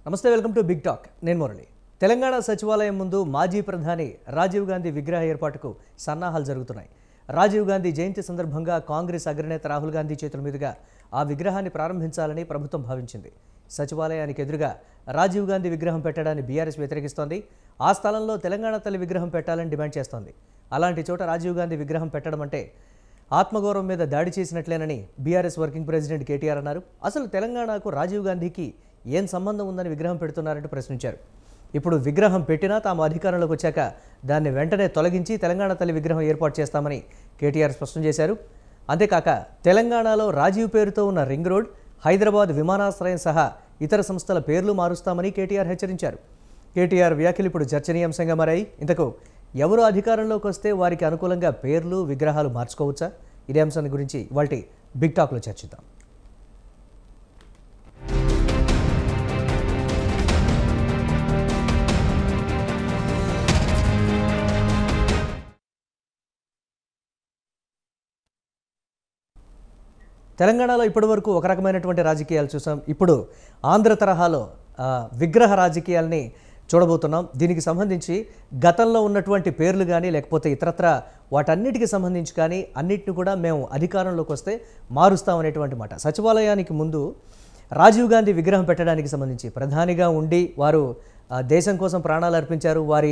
నమస్తే, welcome to big talk. నేను మురళి. తెలంగాణ సచివాలయం ముందు మాజీ ప్రధాని రాజీవ్ గాంధీ విగ్రహ ఏర్పాటుకు సన్నాహాలు జరుగుతున్నాయి. రాజీవ్ గాంధీ జయంతి సందర్భంగా కాంగ్రెస్ అగ్రనేత రాహుల్ గాంధీ చేతుల మీదుగా ఆ విగ్రహాన్ని ప్రారంభించాలని ప్రభుత్వం భావించింది. సచివాలయానికి ఎదురుగా రాజీవ్ గాంధీ విగ్రహం పెట్టడాన్ని బీఆర్ఎస్ వ్యతిరేకిస్తోంది. ఆ స్థలంలో తెలంగాణ తల్లి విగ్రహం పెట్టాలని డిమాండ్ చేస్తోంది. అలాంటి చోట రాజీవ్ గాంధీ విగ్రహం పెట్టడం అంటే ఆత్మగౌరవం మీద దాడి చేసినట్లేనని బీఆర్ఎస్ వర్కింగ్ ప్రెసిడెంట్ కేటీఆర్ అన్నారు. అసలు తెలంగాణకు రాజీవ్ గాంధీకి ఏం సంబంధం ఉందని విగ్రహం పెడుతున్నారంటూ ప్రశ్నించారు. ఇప్పుడు విగ్రహం పెట్టినా తాము అధికారంలోకి వచ్చాక దాన్ని వెంటనే తొలగించి తెలంగాణ తల్లి విగ్రహం ఏర్పాటు చేస్తామని కేటీఆర్ స్పష్టం చేశారు. అంతేకాక తెలంగాణలో రాజీవ్ పేరుతో ఉన్న రింగ్ రోడ్, హైదరాబాద్ విమానాశ్రయం సహా ఇతర సంస్థల పేర్లు మారుస్తామని కేటీఆర్ హెచ్చరించారు. కేటీఆర్ వ్యాఖ్యలు ఇప్పుడు చర్చనీయాంశంగా మారాయి. ఇంతకు ఎవరు అధికారంలోకి వస్తే వారికి అనుకూలంగా పేర్లు, విగ్రహాలు మార్చుకోవచ్చా? ఇదే అంశాన్ని గురించి ఇవాల్టి బిగ్ టాక్లో చర్చిద్దాం. తెలంగాణలో ఇప్పటివరకు ఒక రకమైనటువంటి రాజకీయాలు చూసాం. ఇప్పుడు ఆంధ్ర తరహాలో విగ్రహ రాజకీయాల్ని చూడబోతున్నాం. దీనికి సంబంధించి గతంలో ఉన్నటువంటి పేర్లు కానీ లేకపోతే ఇతరత్ర వాటన్నిటికి సంబంధించి కానీ అన్నిటిని కూడా మేము అధికారంలోకి వస్తే మారుస్తామనేటువంటి మాట. సచివాలయానికి ముందు రాజీవ్ గాంధీ విగ్రహం పెట్టడానికి సంబంధించి ప్రధానిగా ఉండి వారు దేశం కోసం ప్రాణాలు అర్పించారు. వారి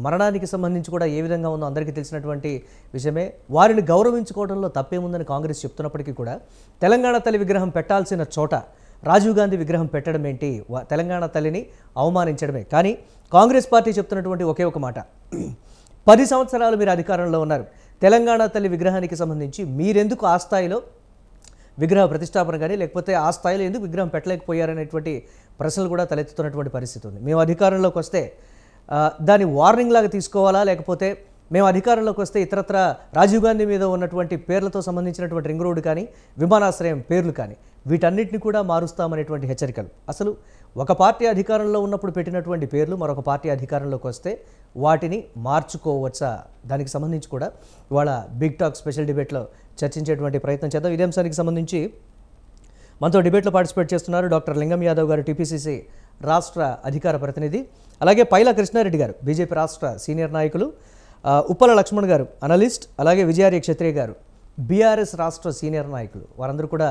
మరణానికి సంబంధించి కూడా ఏ విధంగా ఉందో అందరికీ తెలిసినటువంటి విషయమే. వారిని గౌరవించుకోవడంలో తప్పేముందని కాంగ్రెస్ చెప్తున్నప్పటికీ కూడా తెలంగాణ తల్లి విగ్రహం పెట్టాల్సిన చోట రాజీవ్ గాంధీ విగ్రహం పెట్టడం ఏంటి? తెలంగాణ తల్లిని అవమానించడమే. కానీ కాంగ్రెస్ పార్టీ చెప్తున్నటువంటి ఒకే ఒక మాట, 10 సంవత్సరాలు మీరు అధికారంలో ఉన్నారు, తెలంగాణ తల్లి విగ్రహానికి సంబంధించి మీరెందుకు ఆ స్థాయిలో విగ్రహ ప్రతిష్టాపన కానీ లేకపోతే ఆ స్థాయిలో ఎందుకు విగ్రహం పెట్టలేకపోయారనేటువంటి ప్రశ్నలు కూడా తలెత్తుతున్నటువంటి పరిస్థితి ఉంది. మేము అధికారంలోకి వస్తే దాన్ని వార్నింగ్ లాగా తీసుకోవాలా, లేకపోతే మేము అధికారంలోకి వస్తే ఇతరత్ర రాజీవ్ గాంధీ మీద ఉన్నటువంటి పేర్లతో సంబంధించినటువంటి రింగ్ రోడ్డు కానీ విమానాశ్రయం పేర్లు కానీ వీటన్నిటిని కూడా మారుస్తామనేటువంటి హెచ్చరికలు. అసలు ఒక పార్టీ అధికారంలో ఉన్నప్పుడు పెట్టినటువంటి పేర్లు మరొక పార్టీ అధికారంలోకి వస్తే వాటిని మార్చుకోవచ్చా? దానికి సంబంధించి కూడా ఇవాళ బిగ్ టాక్ స్పెషల్ డిబేట్లో చర్చించేటువంటి ప్రయత్నం చేద్దాం. ఇదే అంశానికి సంబంధించి మనతో డిబేట్లో పార్టిసిపేట్ చేస్తున్నారు డాక్టర్ లింగం యాదవ్ గారు, టీపీసీసీ రాష్ట్ర అధికార ప్రతినిధి, అలాగే పైల కృష్ణారెడ్డి గారు, బీజేపీ రాష్ట్ర సీనియర్ నాయకులు, ఉప్పల లక్ష్మణ్ గారు అనలిస్ట్, అలాగే విజయార్య క్షత్రియ గారు బీఆర్ఎస్ రాష్ట్ర సీనియర్ నాయకులు. వారందరూ కూడా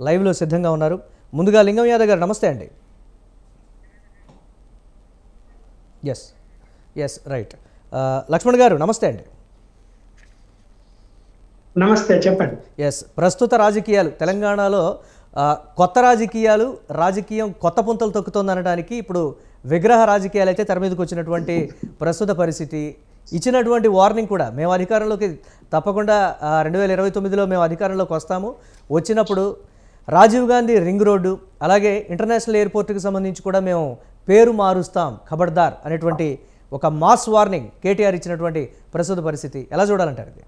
లైవ్లో సిద్ధంగా ఉన్నారు. ముందుగా లింగం యాదవ్ గారు నమస్తే అండి. Yes right. లక్ష్మణ్ గారు నమస్తే అండి. నమస్తే, చెప్పండి. ఎస్, ప్రస్తుత రాజకీయాలు తెలంగాణలో కొత్త రాజకీయం కొత్త పుంతలు తొక్కుతోంది అనడానికి ఇప్పుడు విగ్రహ రాజకీయాలు అయితే తెర మీదకి వచ్చినటువంటి ప్రస్తుత పరిస్థితి. ఇచ్చినటువంటి వార్నింగ్ కూడా మేము అధికారంలోకి తప్పకుండా 2029లో మేము అధికారంలోకి వస్తాము, వచ్చినప్పుడు రాజీవ్ గాంధీ రింగ్ రోడ్డు అలాగే ఇంటర్నేషనల్ ఎయిర్పోర్ట్కి సంబంధించి కూడా మేము పేరు మారుస్తాం, ఖబర్దార్ అనేటువంటి ఒక మాస్ వార్నింగ్ కేటీఆర్ ఇచ్చినటువంటి ప్రస్తుత పరిస్థితి ఎలా చూడాలంటారు? ఇది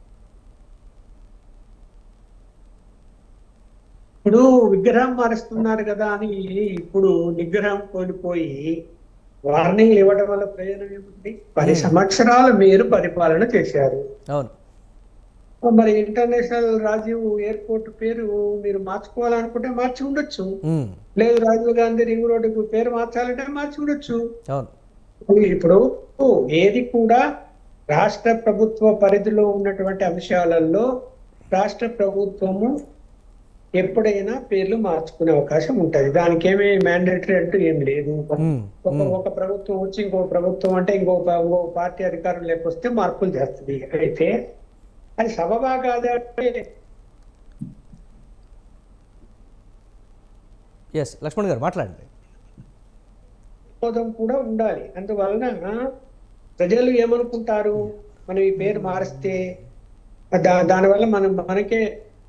ఇప్పుడు విగ్రహం మారుస్తున్నారు కదా అని ఇప్పుడు నిగ్రహం కోల్పోయి వార్నింగ్లు ఇవ్వడం వల్ల ప్రయోజనం ఏముంది? 10 సంవత్సరాలు మీరు పరిపాలన చేశారు. అవును, మరి ఇంటర్నేషనల్ రాజీవ్ ఎయిర్పోర్ట్ పేరు మీరు మార్చుకోవాలనుకుంటే మార్చి ఉండొచ్చు, లేదు రాజీవ్ గాంధీ రింగ్ రోడ్డుకు పేరు మార్చాలంటే మార్చి ఉండొచ్చు. ఇప్పుడు ఏది కూడా రాష్ట్ర ప్రభుత్వ పరిధిలో ఉన్నటువంటి అంశాలలో రాష్ట్ర ప్రభుత్వము ఎప్పుడైనా పేర్లు మార్చుకునే అవకాశం ఉంటది. దానికి ఏమీ మ్యాండేటరీ అంటూ ఏం లేదు. ఒక ప్రభుత్వం వచ్చి ఇంకో ప్రభుత్వం అంటే ఇంకో పార్టీ అధికారం లేకొస్తే మార్పులు చేస్తుంది. అయితే అది సబబా కాదంటే లక్ష్మణ్ గారు మాట్లాడండి. వినోదం కూడా ఉండాలి. అందువలన ప్రజలు ఏమనుకుంటారు, మనం ఈ పేరు మారిస్తే దానివల్ల మనకే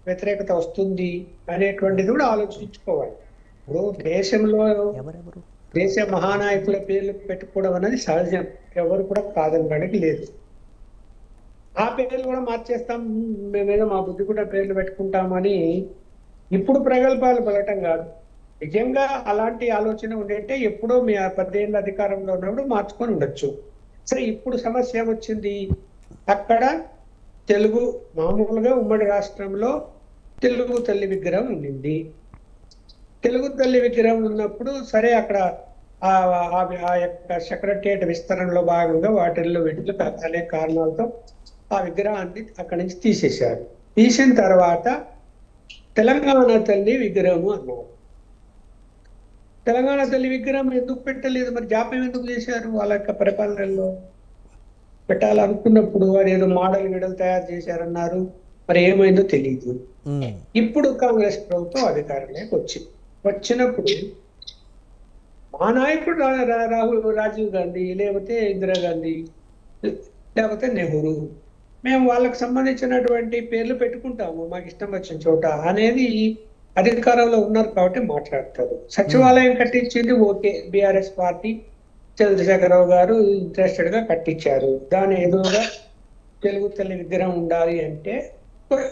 వ్యతిరేకత వస్తుంది అనేటువంటిది కూడా ఆలోచించుకోవాలి. ఇప్పుడు దేశంలో దేశ మహానాయకుల పేర్లు పెట్టుకోవడం అనేది సహజం, ఎవరు కూడా కాదనడానికి లేదు. ఆ పేర్లు కూడా మార్చేస్తాం, మేమేదో మా బుద్ధి కూడా పేర్లు పెట్టుకుంటామని ఇప్పుడు ప్రగల్భాలు పలటం కాదు. నిజంగా అలాంటి ఆలోచన ఉండే ఎప్పుడో మీ 10 ఏళ్ళ అధికారంలో ఉన్నప్పుడు మార్చుకొని ఉండొచ్చు. సరే, ఇప్పుడు సమస్య వచ్చింది. అక్కడ తెలుగు మామూలుగా ఉమ్మడి రాష్ట్రంలో తెలుగు తల్లి విగ్రహం ఉండింది. తెలుగు తల్లి విగ్రహం ఉన్నప్పుడు సరే అక్కడ ఆ ఆ యొక్క సెక్రటరియట్ విస్తరణలో భాగంగా వాటిల్లో వీటిలో అనేక కారణాలతో ఆ విగ్రహాన్ని అక్కడి నుంచి తీసేశారు. తీసిన తర్వాత తెలంగాణ తల్లి విగ్రహము అన్నారు. తెలంగాణ తల్లి విగ్రహం ఎందుకు పెట్టలేదు, మరి జాప్యం ఎందుకు చేశారు? వాళ్ళ యొక్క పరిపాలనలో పెట్టాలనుకున్నప్పుడు వారు ఏదో మోడల్ వీడలు తయారు చేశారన్నారు, మరి ఏమైందో తెలియదు. ఇప్పుడు కాంగ్రెస్ ప్రభుత్వం అధికారంలోకి వచ్చినప్పుడు మా నాయకుడు రాజీవ్ గాంధీ, లేకపోతే ఇందిరాగాంధీ, లేకపోతే నెహ్రూ, మేము వాళ్ళకి సంబంధించినటువంటి పేర్లు పెట్టుకుంటాము మాకు ఇష్టం వచ్చిన చోట అనేది అధికారంలో ఉన్నారు కాబట్టి మాట్లాడతారు. సచివాలయం కట్టించింది ఓకే, బీఆర్ఎస్ పార్టీ చంద్రశేఖరరావు గారు ఇంట్రెస్టెడ్ గా కట్టించారు. దాని ఎదురుగా తెలుగు తల్లి విగ్రహం ఉండాలి అంటే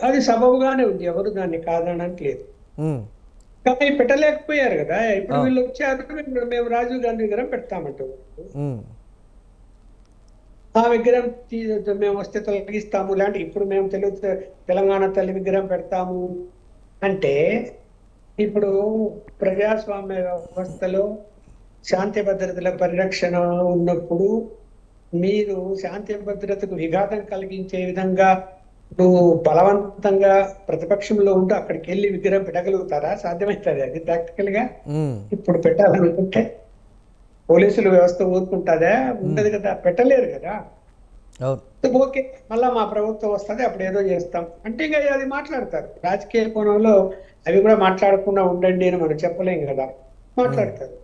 అది సబబుగానే ఉంది, ఎవరు దాన్ని కాదనడానికి లేదు. కానీ పెట్టలేకపోయారు కదా. ఇప్పుడు వీళ్ళు వచ్చారు, మేము రాజీవ్ గాంధీ విగ్రహం పెడతామంటారు. ఆ విగ్రహం మేము వస్తే తొలగిస్తాము, లేదంటే ఇప్పుడు మేము తెలంగాణ తల్లి విగ్రహం పెడతాము అంటే, ఇప్పుడు ప్రజాస్వామ్య వ్యవస్థలో శాంతి భద్రతల పరిరక్షణ ఉన్నప్పుడు మీరు శాంతి భద్రతకు విఘాతం కలిగించే విధంగా నువ్వు బలవంతంగా ప్రతిపక్షంలో ఉంటూ అక్కడికి వెళ్ళి విగ్రహం పెట్టగలుగుతారా? సాధ్యమవుతుంది అది ప్రాక్టికల్ గా? ఇప్పుడు పెట్టాలనుకుంటే పోలీసుల వ్యవస్థ ఊరుకుంటుందా? ఉండదు కదా, పెట్టలేరు కదా. ఓకే, మళ్ళా మా ప్రభుత్వం వస్తుంది అప్పుడు ఏదో చేస్తాం అంటే ఇంకా అది మాట్లాడతారు. రాజకీయ కోణంలో అవి కూడా మాట్లాడకుండా ఉండండి అని మనం చెప్పలేం కదా, మాట్లాడతారు.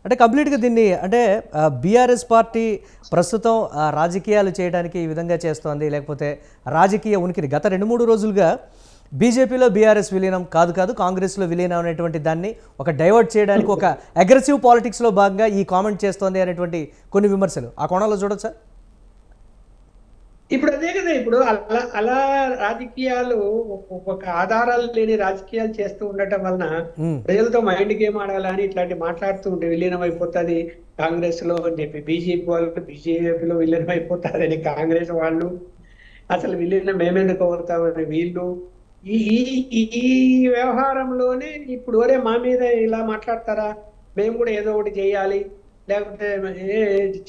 అంటే కంప్లీట్గా దీన్ని అంటే బీఆర్ఎస్ పార్టీ ప్రస్తుతం రాజకీయాలు చేయడానికి ఈ విధంగా చేస్తోంది, లేకపోతే రాజకీయ ఉనికిని గత 2-3 రోజులుగా బీజేపీలో బీఆర్ఎస్ విలీనం కాదు కాంగ్రెస్లో విలీనం అనేటువంటి దాన్ని ఒక డైవర్ట్ చేయడానికి ఒక అగ్రెసివ్ పాలిటిక్స్లో భాగంగా ఈ కామెంట్ చేస్తోంది అనేటువంటి కొన్ని విమర్శలు ఆ కోణంలో చూడొచ్చా? ఇప్పుడు అదే కదా, ఇప్పుడు అలా రాజకీయాలు ఒక ఆధారాలు లేని రాజకీయాలు చేస్తూ ఉండటం వలన ప్రజలతో మైండ్ గేమ్ ఆడాలని ఇట్లాంటి మాట్లాడుతూ ఉంటే విలీనం అయిపోతుంది కాంగ్రెస్ లో అని చెప్పి, బీజేపీ వాళ్ళు బీజేపీలో విలీనం అయిపోతుంది అని కాంగ్రెస్ వాళ్ళు, అసలు విలీనం మేమెందుకు అవుతామని వీళ్ళు, ఈ వ్యవహారంలోనే ఇప్పుడు ఒరే మా మీద ఇలా మాట్లాడతారా, మేము కూడా ఏదో ఒకటి చేయాలి, లేకపోతే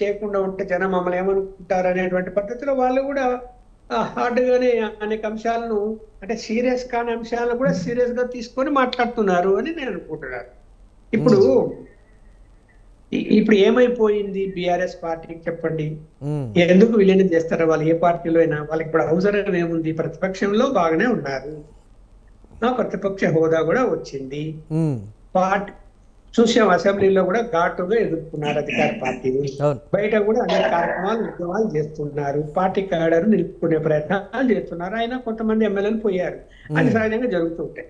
చేయకుండా ఉంటే జనం మమ్మల్ని ఏమనుకుంటారు అనేటువంటి పద్ధతిలో వాళ్ళు కూడా హార్డ్గానే అనేక అంశాలను, అంటే సీరియస్ కాని అంశాలను కూడా సీరియస్ గా తీసుకొని మాట్లాడుతున్నారు అని నేను అనుకుంటున్నాను. ఇప్పుడు ఏమైపోయింది బీఆర్ఎస్ పార్టీకి చెప్పండి, ఎందుకు విలీనం చేస్తారో వాళ్ళు ఏ పార్టీలో అయినా? వాళ్ళకి ఇప్పుడు అవసరం ఏముంది? ప్రతిపక్షంలో బాగానే ఉన్నారు, ప్రతిపక్ష హోదా కూడా వచ్చింది, పార్టీ చూసాం అసెంబ్లీలో కూడా ఘాటుగా ఎదుర్కొన్నారు అధికార పార్టీని, బయట కూడా అనేక కార్యక్రమాలు ఉద్యమాలు చేస్తున్నారు, పార్టీ క్యాడర్ నిలుపుకునే ప్రయత్నాలు చేస్తున్నారు. అయినా కొంతమంది ఎమ్మెల్యేలు పోయారు, అది సహజంగా జరుగుతుంటాయి.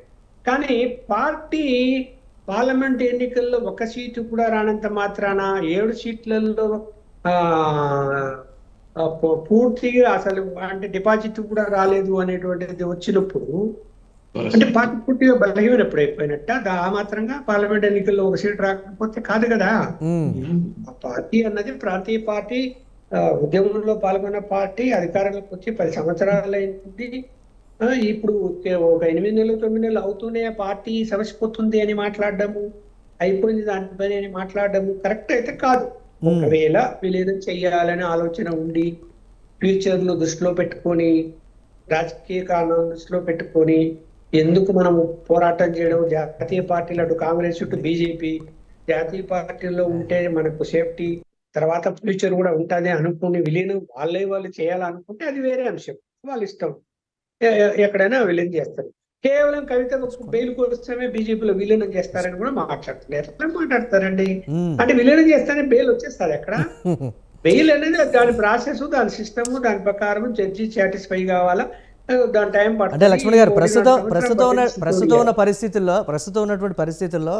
కానీ పార్టీ పార్లమెంట్ ఎన్నికల్లో 1 సీటు కూడా రానంత మాత్రాన 7 సీట్లలో పూర్తిగా అసలు అంటే డిపాజిట్ కూడా రాలేదు అనేటువంటిది వచ్చినప్పుడు అంటే పార్టీ పూర్తిగా బలహీనప్పుడు అయిపోయినట్ట. ఆ మాత్రంగా పార్లమెంట్ ఎన్నికల్లో 1 సీటు రాకపోతే కాదు కదా. పార్టీ అన్నది ప్రాంతీయ పార్టీ, ఉద్యమంలో పాల్గొన్న పార్టీ, అధికారంలోకి వచ్చి 10 సంవత్సరాలు అయింది. ఇప్పుడు ఒక 8 నెలలు 9 నెలలు అవుతూనే పార్టీ సమసిపోతుంది అని మాట్లాడడము, అయిపోయింది దాని పని అని మాట్లాడడము కరెక్ట్ అయితే కాదు. ఒకవేళ విలీనం చెయ్యాలనే ఆలోచన ఉండి, ఫ్యూచర్ ను దృష్టిలో పెట్టుకొని, రాజకీయ కారణాలను దృష్టిలో పెట్టుకొని ఎందుకు మనం పోరాటం చేయడం, జాతీయ పార్టీలు అటు కాంగ్రెస్ ఇటు బీజేపీ, జాతీయ పార్టీల్లో ఉంటే మనకు సేఫ్టీ, తర్వాత ఫ్యూచర్ కూడా ఉంటుంది అనుకుని విలీనం వాళ్ళు చేయాలనుకుంటే అది వేరే అంశం, వాళ్ళ ఇష్టం, ఎక్కడైనా విలీనం చేస్తారు. కేవలం కవిత బెయిల్ కోసమే బీజేపీలో విలీనం చేస్తారని కూడా మాట్లాడుతున్నారు. ఎట్లా మాట్లాడతారండి? అంటే విలీనం చేస్తేనే బెయిల్ వచ్చేస్తారు ఎక్కడ? బెయిల్ అనేది దాని ప్రాసెస్, దాని సిస్టమ్, దాని ప్రకారం జడ్జి సాటిస్ఫై కావాలా, దాని టైం పడుతుంది. అంటే లక్ష్మణ్ గారు ప్రస్తుతం ఉన్నటువంటి పరిస్థితుల్లో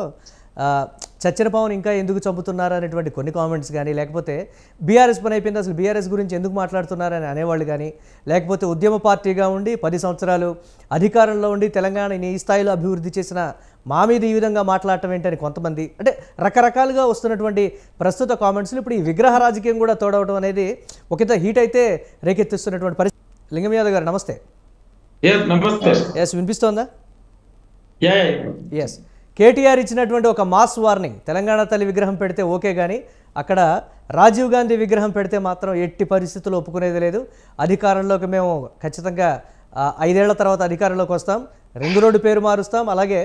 చచ్చిన పవన్ ఇంకా ఎందుకు చంపుతున్నారు అనేటువంటి కొన్ని కామెంట్స్ కానీ, లేకపోతే బీఆర్ఎస్ పని అయిపోయింది అసలు బీఆర్ఎస్ గురించి ఎందుకు మాట్లాడుతున్నారని అనేవాళ్ళు కానీ, లేకపోతే ఉద్యమ పార్టీగా ఉండి 10 సంవత్సరాలు అధికారంలో ఉండి తెలంగాణని ఈ స్థాయిలో అభివృద్ధి చేసిన మా మీద ఈ విధంగా మాట్లాడటం ఏంటని కొంతమంది, అంటే రకరకాలుగా వస్తున్నటువంటి ప్రస్తుత కామెంట్స్లు ఇప్పుడు ఈ విగ్రహ రాజకీయం కూడా తోడవడం అనేది ఒకంత హీట్ అయితే రేకెత్తిస్తున్నటువంటి పరిస్థితి. లింగం యాదవ్ గారు నమస్తే. నమస్తే. ఎస్, వినిపిస్తోందా? ఎస్. కేటీఆర్ ఇచ్చినటువంటి ఒక మాస్ వార్నింగ్, తెలంగాణ తల్లి విగ్రహం పెడితే ఓకే, కానీ అక్కడ రాజీవ్ గాంధీ విగ్రహం పెడితే మాత్రం ఎట్టి పరిస్థితుల్లో ఒప్పుకునేది లేదు. అధికారంలోకి మేము ఖచ్చితంగా 5 ఏళ్ల తర్వాత అధికారంలోకి వస్తాం, రింగ్ రోడ్డు పేరు మారుస్తాం, అలాగే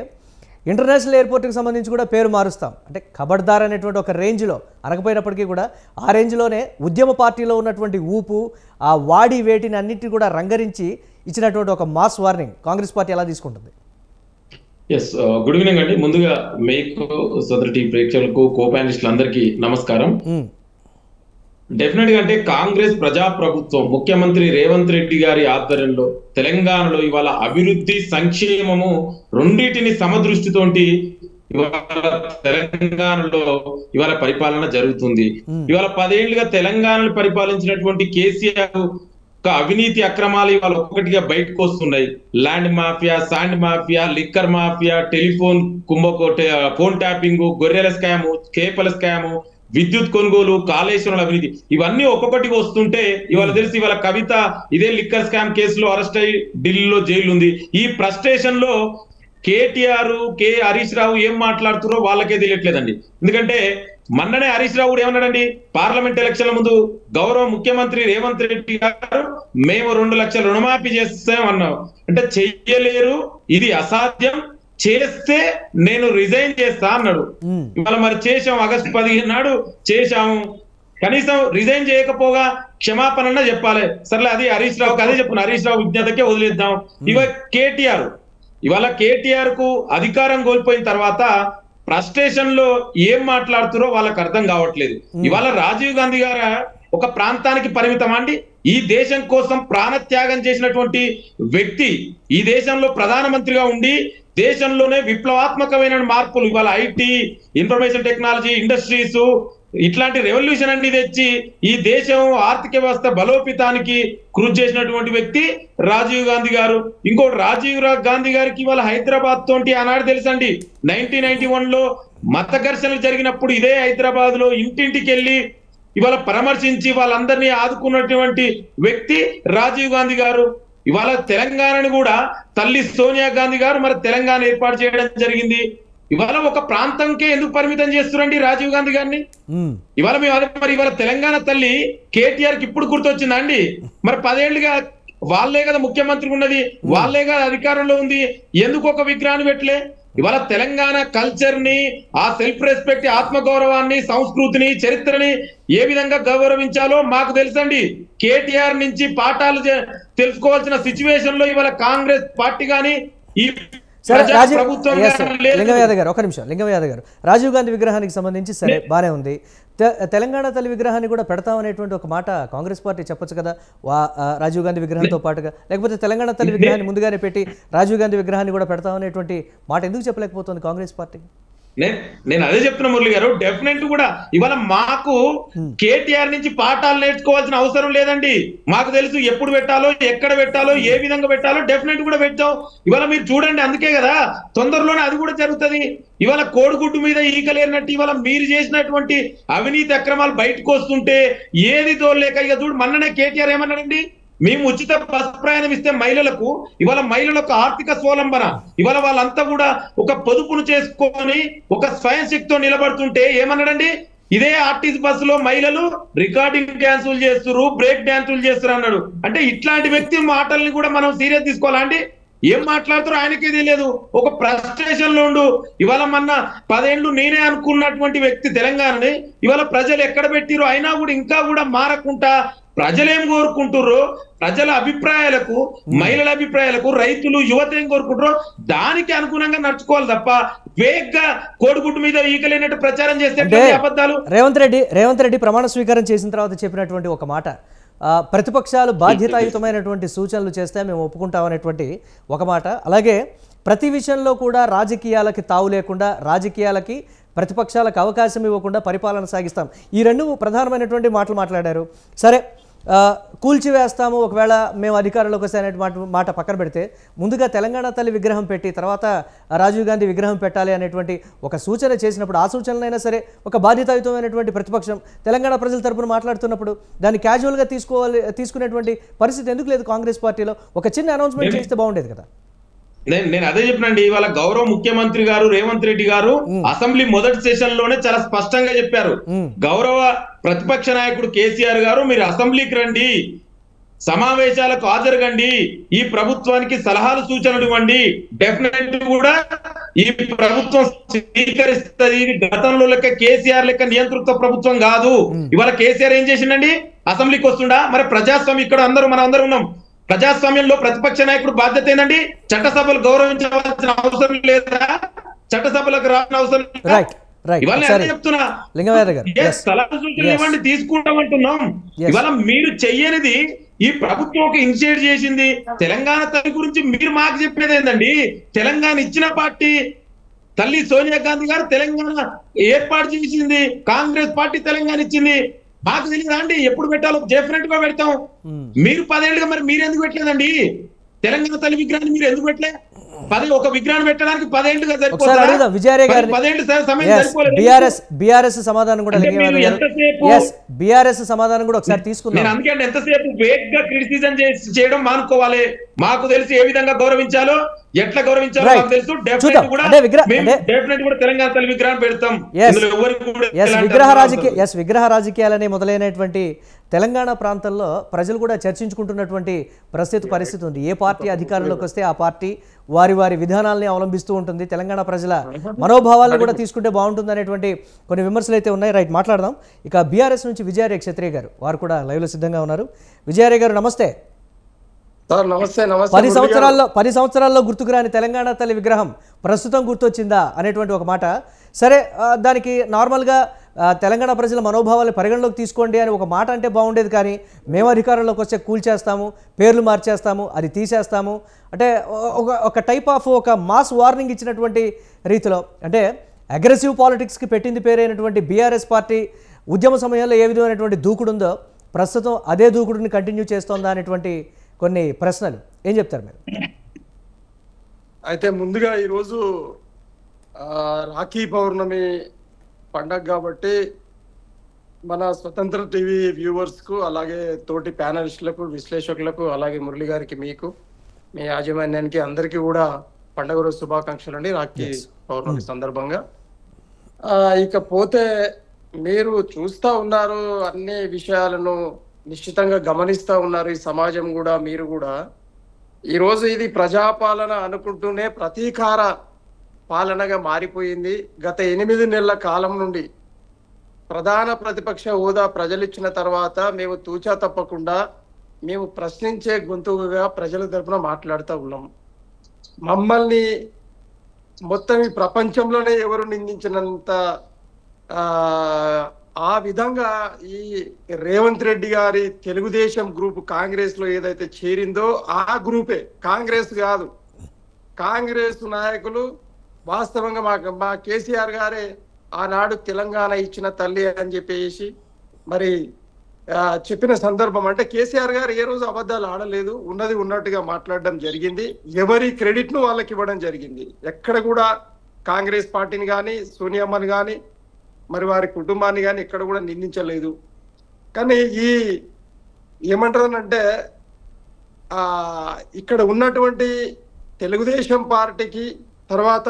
ఇంటర్నేషనల్ ఎయిర్పోర్ట్కి సంబంధించి కూడా పేరు మారుస్తాం. అంటే ఖబర్దార్ అనేటువంటి ఒక రేంజ్లో అనకపోయినప్పటికీ కూడా ఆ రేంజ్లోనే ఉద్యమ పార్టీలో ఉన్నటువంటి ఊపు, ఆ వాడి వేటిని అన్నింటినీ కూడా రంగరించి ఇచ్చినటువంటి ఒక మాస్ వార్నింగ్ కాంగ్రెస్ పార్టీ ఎలా తీసుకుంటుంది? ఎస్, గుడ్ ఈవినింగ్ అండి. ముందుగా మీకు సదర్ టీవీ ప్రేక్షకులకు కోపానిస్టులందరికీ నమస్కారం. డెఫినెట్ గా అంటే కాంగ్రెస్ ప్రజాప్రభుత్వం ముఖ్యమంత్రి రేవంత్ రెడ్డి గారి ఆధ్వర్యంలో తెలంగాణలో ఇవాళ అభివృద్ధి సంక్షేమము రెండింటిని సమదృష్టితోటి ఇవాళ తెలంగాణలో ఇవాళ పరిపాలన జరుగుతుంది. ఇవాళ 10 ఏళ్లుగా తెలంగాణను పరిపాలించినటువంటి కేసీఆర్ అవినీతి అక్రమాలు ఇవాళ ఒక్కొక్కటిగా బయటకు వస్తున్నాయి. Land mafia, sand mafia, liquor mafia, telephone phone tapping, గొర్రెల స్కాము, కేపల స్కాము, విద్యుత్ కొనుగోలు, కాళేశ్వరం అవినీతి, ఇవన్నీ ఒక్కొక్కటి వస్తుంటే ఇవాళ తెలిసి ఇవాళ కవిత ఇదే లిక్కర్ స్కామ్ కేసులో అరెస్ట్ అయ్యి ఢిల్లీలో జైలు ఉంది. ఈ ఫ్రస్ట్రేషన్ లో కేటీఆర్, హరీష్ రావు ఏం మాట్లాడుతున్నారో వాళ్ళకే తెలియట్లేదండి. ఎందుకంటే మొన్ననే హరీష్ రావు కూడా ఏమన్నాడండి, పార్లమెంట్ ఎలక్షన్ల ముందు గౌరవ ముఖ్యమంత్రి రేవంత్ రెడ్డి గారు మేము 2 లక్షల రుణమాఫీ చేస్తామన్నాం. అంటే చెయ్యలేరు, ఇది అసాధ్యం, చేస్తే నేను రిజైన్ చేస్తా అన్నాడు. ఇవాళ మరి చేశాం, ఆగస్టు 15 నాడు చేశాము. కనీసం రిజైన్ చేయకపోగా క్షమాపణ చెప్పాలి. సర్లే, అది హరీష్ రావుకి అదే చెప్పిన, హరీష్ రావు విజ్ఞతకే వదిలేద్దాం. ఇవాళ కేటీఆర్ కు అధికారం కోల్పోయిన తర్వాత ఫ్రస్ట్రేషన్ లో ఏం మాట్లాడుతారో వాళ్ళకి అర్థం కావట్లేదు. ఇవాళ రాజీవ్ గాంధీ గారు ఒక ప్రాంతానికి పరిమితం అండి, ఈ దేశం కోసం ప్రాణత్యాగం చేసినటువంటి వ్యక్తి, ఈ దేశంలో ప్రధానమంత్రిగా ఉండి దేశంలోనే విప్లవాత్మకమైన మార్పులు, ఇవాళ ఐటీ, ఇన్ఫర్మేషన్ టెక్నాలజీ, ఇండస్ట్రీస్, ఇట్లాంటి రెవల్యూషన్ అన్ని తెచ్చి ఈ దేశం ఆర్థిక వ్యవస్థ బలోపేతానికి కృషి చేసినటువంటి వ్యక్తి రాజీవ్ గాంధీ గారు. ఇంకోటి, రాజీవ్ గాంధీ గారికి ఇవాళ హైదరాబాద్ తోటి ఆనాడు తెలుసండి, 1991 లో మత ఘర్షణలు జరిగినప్పుడు ఇదే హైదరాబాద్ లో ఇంటింటికి వెళ్ళి ఇవాళ పరామర్శించి వాళ్ళందరినీ ఆదుకున్నటువంటి వ్యక్తి రాజీవ్ గాంధీ గారు. ఇవాళ తెలంగాణను కూడా తల్లి సోనియా గాంధీ గారు మరి తెలంగాణ ఏర్పాటు చేయడం జరిగింది. ఇవాళ ఒక ప్రాంతంకే ఎందుకు పరిమితం చేస్తున్నారండి రాజీవ్ గాంధీ గారిని? ఇవాళ మేము అదే, మరి ఇవాళ తెలంగాణ తల్లి కేటీఆర్ కి ఇప్పుడు గుర్తొచ్చిందా అండి? మరి 10 ఏళ్లుగా వాళ్ళే కదా ముఖ్యమంత్రి ఉన్నది, వాళ్ళే కదా అధికారంలో ఉంది, ఎందుకు ఒక విగ్రహాన్ని పెట్టలే? ఇవాళ తెలంగాణ కల్చర్ ని, ఆ సెల్ఫ్ రెస్పెక్ట్, ఆత్మగౌరవాన్ని, సంస్కృతిని, చరిత్రని ఏ విధంగా గౌరవించాలో మాకు తెలుసండి. కేటీఆర్ నుంచి పాఠాలు తెలుసుకోవాల్సిన సిచ్యువేషన్ లో ఇవాళ కాంగ్రెస్ పార్టీ గాని ఈ లింగం యాదవ్ గారు, ఒక నిమిషం. లింగం యాదవ్ గారు, రాజీవ్ గాంధీ విగ్రహానికి సంబంధించి సరే బానే ఉంది, తెలంగాణ తల్లి విగ్రహాన్ని కూడా పెడతామనేటువంటి ఒక మాట కాంగ్రెస్ పార్టీ చెప్పొచ్చు కదా, రాజీవ్ గాంధీ విగ్రహంతో పాటుగా. లేకపోతే తెలంగాణ తల్లి విగ్రహాన్ని ముందుగానే పెట్టి రాజీవ్ గాంధీ విగ్రహాన్ని కూడా పెడతామనేటువంటి మాట ఎందుకు చెప్పలేకపోతుంది కాంగ్రెస్ పార్టీ? నేను అదే చెప్తున్నా మురళి గారు, డెఫినెట్ కూడా ఇవాళ మాకు కేటీఆర్ నుంచి పాఠాలు నేర్చుకోవాల్సిన అవసరం లేదండి. మాకు తెలుసు ఎప్పుడు పెట్టాలో, ఎక్కడ పెట్టాలో, ఏ విధంగా పెట్టాలో డెఫినెట్ కూడా పెట్టాం. ఇవాళ మీరు చూడండి, అందుకే కదా తొందరలోనే అది కూడా జరుగుతుంది. ఇవాళ కోడిగుడ్డు మీద ఈకలేనట్టు ఇవాళ మీరు చేసినటువంటి అవినీతి అక్రమాలు బయటకు వస్తుంటే ఏది తోలేక, ఇక చూడు మొన్ననే కేటీఆర్ ఏమన్నాడండి, మేము ఉచిత బస్ ప్రయాణం ఇస్తే మహిళలకు, ఇవాళ మహిళలకు ఆర్థిక స్వావలంబన, ఇవాళ వాళ్ళంతా కూడా ఒక పొదుపును చేసుకొని ఒక స్వయం శక్తితో నిలబడుతుంటే ఏమన్నాడండి, ఇదే ఆర్టీసీ బస్సులో మహిళలు రికార్డింగ్ డ్యాన్సులు చేస్తున్నారు, బ్రేక్ డ్యాన్సులు చేస్తారు అన్నాడు. అంటే ఇట్లాంటి వ్యక్తి మాటల్ని కూడా మనం సీరియస్ తీసుకోవాలా అండి? ఏం మాట్లాడుతారో ఆయనకే తెలియదు, ఒక ఫ్రస్ట్రేషన్ లో ఉండు. ఇవాళ మొన్న 10 ఏళ్ళు నేనే అనుకున్నటువంటి వ్యక్తి తెలంగాణని ఇవాళ ప్రజలు ఎక్కడ పెట్టిరో అయినా కూడా ఇంకా కూడా మారకుండా ప్రజలేం కోరుకుంటుర్రో, ప్రజల అభిప్రాయాలకు, మహిళల అభిప్రాయాలకు, రైతులు, యువత ఏం కోరుకుంటారో దానికి అనుగుణంగా నడుచుకోవాలి తప్ప వేగ్గా కోడిగుడ్డు మీద ఈకలేనట్టు ప్రచారం చేస్తే అబద్ధాలు. రేవంత్ రెడ్డి ప్రమాణ స్వీకారం చేసిన తర్వాత చెప్పినటువంటి ఒక మాట, ప్రతిపక్షాలు బాధ్యతాయుతమైనటువంటి సూచనలు చేస్తే మేము ఒప్పుకుంటామనేటువంటి ఒక మాట. అలాగే ప్రతి విషయంలో కూడా రాజకీయాలకి తావు లేకుండా, రాజకీయాలకి ప్రతిపక్షాలకు అవకాశం ఇవ్వకుండా పరిపాలన సాగిస్తాం, ఈ 2 ప్రధానమైనటువంటి మాటలు మాట్లాడారు. సరే, కూల్చివేస్తాము ఒకవేళ మేము అధికారంలోకి వస్తే అనే మాట పక్కన పెడితే, ముందుగా తెలంగాణ తల్లి విగ్రహం పెట్టి తర్వాత రాజీవ్ గాంధీ విగ్రహం పెట్టాలి అనేటువంటి ఒక సూచన చేసినప్పుడు, ఆ సూచనలైనా సరే ఒక బాధ్యతాయుతమైనటువంటి ప్రతిపక్షం తెలంగాణ ప్రజల తరపున మాట్లాడుతున్నప్పుడు దాన్ని క్యాజువల్గా తీసుకునేటువంటి పరిస్థితి ఎందుకు లేదు కాంగ్రెస్ పార్టీలో? ఒక చిన్న అనౌన్స్మెంట్ చేస్తే బాగుండేది కదా. నేను అదే చెప్పినండి. ఇవాళ గౌరవ ముఖ్యమంత్రి గారు రేవంత్ రెడ్డి గారు అసెంబ్లీ మొదటి సెషన్ లోనే చాలా స్పష్టంగా చెప్పారు. గౌరవ ప్రతిపక్ష నాయకుడు కేసీఆర్ గారు మీరు అసెంబ్లీకి రండి, సమావేశాలకు హాజరుగండి, ఈ ప్రభుత్వానికి సలహాలు సూచనలు ఇవ్వండి, డెఫినెట్ కూడా ఈ ప్రభుత్వం స్వీకరిస్తుంది. ఇది గతంలో లెక్క కేసీఆర్ లెక్క నియంతృత్వ ప్రభుత్వం కాదు. ఇవాళ కేసీఆర్ ఏం చేసిండండి, అసెంబ్లీకి వస్తుండా? మరి ప్రజాస్వామ్యం ఇక్కడ మనం అందరం ఉన్నాం. ప్రజాస్వామ్యంలో ప్రతిపక్ష నాయకుడు బాధ్యత ఏంటండి, చట్టసభలు గౌరవించవలసిన అవసరం లేదా, చట్టసభలకు రావాల్సిన అవసరం లేదా? ఇవాళ చెప్తున్నా సలహా సూచనలు ఇవ్వండి, తీసుకుంటామంటున్నాం. ఇవాళ మీరు చెయ్యనిది ఈ ప్రభుత్వం ఇనిషియేట్ చేసింది. తెలంగాణ తల్లి గురించి మీరు మాకు చెప్పేది ఏందండి, తెలంగాణ ఇచ్చిన పార్టీ తల్లి సోనియా గాంధీ గారు తెలంగాణ ఏర్పాటు చేసింది, కాంగ్రెస్ పార్టీ తెలంగాణ ఇచ్చింది. మాకు తెలియదా అండి ఎప్పుడు పెట్టాలో? డెఫినెట్ గా పెడతాం. మీరు 10 ఏళ్ళుగా మరి మీరు ఎందుకు పెట్టలేదండి తెలంగాణ తల్లి విగ్రహాన్ని? మీరు ఎందుకు పెట్టలే? ఒక విగ్రహాన్ని పెట్టడానికి 10 ఏళ్ళుగా సరిపోతుంది. విజయారే గారు బిఆర్ఎస్ సమాధానం కూడా బిఆర్ఎస్ సమాధానం కూడా ఒకసారి తీసుకున్నాం. నేను అందుకే ఎంతసేపు వేగ్ గా క్రిటిసిజం చేయడం మానుకోవాలి. మాకు తెలిసి ఏ విధంగా గౌరవించాలో, ఎట్లా గౌరవించాలో మాకు తెలుసు. డెఫినెట్ కూడా తెలంగాణ తల్లి విగ్రహాన్ని పెడతాం. విగ్రహ రాజకీయాలనే మొదలైనటువంటి తెలంగాణ ప్రాంతంలో ప్రజలు కూడా చర్చించుకుంటున్నటువంటి పరిస్థితి ఉంది. ఏ పార్టీ అధికారంలోకి వస్తే ఆ పార్టీ వారి విధానాలని అవలంబిస్తూ ఉంటుంది. తెలంగాణ ప్రజల మనోభావాలను కూడా తీసుకుంటే బాగుంటుంది అనేటువంటి కొన్ని విమర్శలు అయితే ఉన్నాయి. రైట్, మాట్లాడదాం. ఇక బీఆర్ఎస్ నుంచి విజయారే క్షత్రియ గారు, వారు కూడా లైవ్ లో సిద్ధంగా ఉన్నారు. విజయారే గారు నమస్తే. 10 సంవత్సరాల్లో గుర్తుకురాని తెలంగాణ తల్లి విగ్రహం ప్రస్తుతం గుర్తొచ్చిందా అనేటువంటి ఒక మాట. సరే, దానికి నార్మల్గా తెలంగాణ ప్రజల మనోభావాలు పరిగణలోకి తీసుకోండి అని ఒక మాట అంటే బాగుండేది. కానీ మేము అధికారంలోకి వస్తే కూల్చేస్తాము, పేర్లు మార్చేస్తాము, అది తీసేస్తాము అంటే ఒక టైప్ ఆఫ్ ఒక మాస్ వార్నింగ్ ఇచ్చినటువంటి రీతిలో, అంటే అగ్రెసివ్ పాలిటిక్స్కి పెట్టింది పేరైనటువంటి బీఆర్ఎస్ పార్టీ ఉద్యమ సమయంలో ఏ విధమైనటువంటి దూకుడు ఉందో ప్రస్తుతం అదే దూకుడుని కంటిన్యూ చేస్తోందా అనేటువంటి కొన్ని ప్రశ్నలు. ఏం చెప్తారు మీరు? అయితే ముందుగా ఈరోజు రాఖీ పౌర్ణమి పండగ కాబట్టి మన స్వతంత్ర టీవీ వ్యూవర్స్కు, అలాగే తోటి ప్యానలిస్టులకు, విశ్లేషకులకు, అలాగే మురళి గారికి, మీకు, మీ యాజమాన్యానికి అందరికీ కూడా పండుగ రోజు శుభాకాంక్షలు అండి, రాఖీ పౌర్ణమి సందర్భంగా. ఇకపోతే మీరు చూస్తూ ఉన్నారు, అన్ని విషయాలను నిశ్చితంగా గమనిస్తూ ఉన్నారు. ఈ సమాజం కూడా, మీరు కూడా ఈరోజు ఇది ప్రజాపాలన అనుకుంటూనే ప్రతీకార పాలనగా మారిపోయింది. గత 8 నెలల కాలం నుండి ప్రధాన ప్రతిపక్ష హోదా ప్రజలిచ్చిన తర్వాత మేము తూచా తప్పకుండా మేము ప్రశ్నించే గొంతుగా ప్రజల తరపున మాట్లాడుతూ ఉన్నాం. మమ్మల్ని మొత్తం ఈ ప్రపంచంలోనే ఎవరు నిందించినంత ఆ విధంగా ఈ రేవంత్ రెడ్డి గారి తెలుగుదేశం గ్రూప్ కాంగ్రెస్ లో ఏదైతే చేరిందో ఆ గ్రూపే, కాంగ్రెస్ కాదు. కాంగ్రెస్ నాయకులు వాస్తవంగా మా కేసీఆర్ గారే ఆనాడు తెలంగాణ ఇచ్చిన తల్లి అని చెప్పేసి మరి చెప్పిన సందర్భం. అంటే కేసీఆర్ గారు ఏ రోజు అబద్ధాలు ఆడలేదు, ఉన్నది ఉన్నట్టుగా మాట్లాడడం జరిగింది. ఎవరి క్రెడిట్ ను వాళ్ళకి ఇవ్వడం జరిగింది. ఎక్కడ కూడా కాంగ్రెస్ పార్టీని కానీ, సోనియమ్మని కానీ, మరి వారి కుటుంబాన్ని కానీ ఎక్కడ కూడా నిందించలేదు. కానీ ఈ ఏమంటారనంటే ఇక్కడ ఉన్నటువంటి తెలుగుదేశం పార్టీకి తర్వాత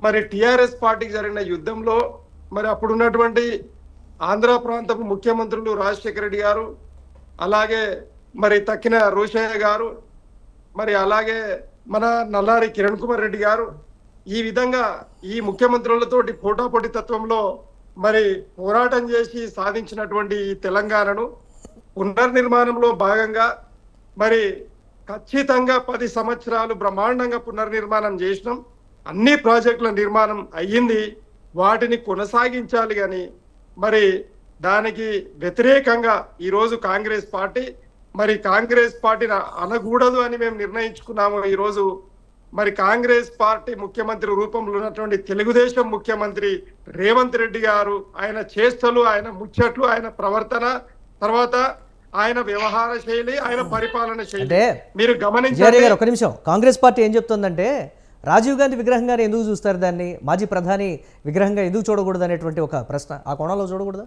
మరి టిఆర్ఎస్ పార్టీకి జరిగిన యుద్ధంలో మరి అప్పుడున్నటువంటి ఆంధ్ర ప్రాంతపు ముఖ్యమంత్రులు రాజశేఖర రెడ్డి గారు, అలాగే మరి తక్కిన రోషయ్య గారు, మరి అలాగే మన నల్లారి కిరణ్ కుమార్ రెడ్డి గారు, ఈ విధంగా ఈ ముఖ్యమంత్రులతోటి పోటాపోటీ తత్వంలో మరి పోరాటం చేసి సాధించినటువంటి ఈ తెలంగాణను పునర్నిర్మాణంలో భాగంగా మరి ఖచ్చితంగా 10 సంవత్సరాలు బ్రహ్మాండంగా పునర్నిర్మాణం చేసినాం. అన్ని ప్రాజెక్టుల నిర్మాణం అయ్యింది, వాటిని కొనసాగించాలి. కానీ మరి దానికి వ్యతిరేకంగా ఈరోజు కాంగ్రెస్ పార్టీ పార్టీని అనకూడదు అని మేము నిర్ణయించుకున్నాము. ఈరోజు మరి కాంగ్రెస్ పార్టీ ముఖ్యమంత్రి రూపంలో ఉన్నటువంటి తెలుగుదేశం ముఖ్యమంత్రి రేవంత్ రెడ్డి గారు, ఆయన చేష్టలు, ఆయన ముచ్చట్లు, ఆయన ప్రవర్తన, తర్వాత ఆయన వ్యవహార శైలి, ఆయన పరిపాలన శైలి మీరు గమనించారు. ఒక నిమిషం, కాంగ్రెస్ పార్టీ ఏం చెప్తుందంటే రాజీవ్ గాంధీ విగ్రహంగా ఎందుకు చూస్తారు, దాన్ని మాజీ ప్రధాని విగ్రహంగా ఎందుకు చూడకూడదు అనేటువంటి ఒక ప్రశ్న. ఆ కోణంలో చూడకూడదా?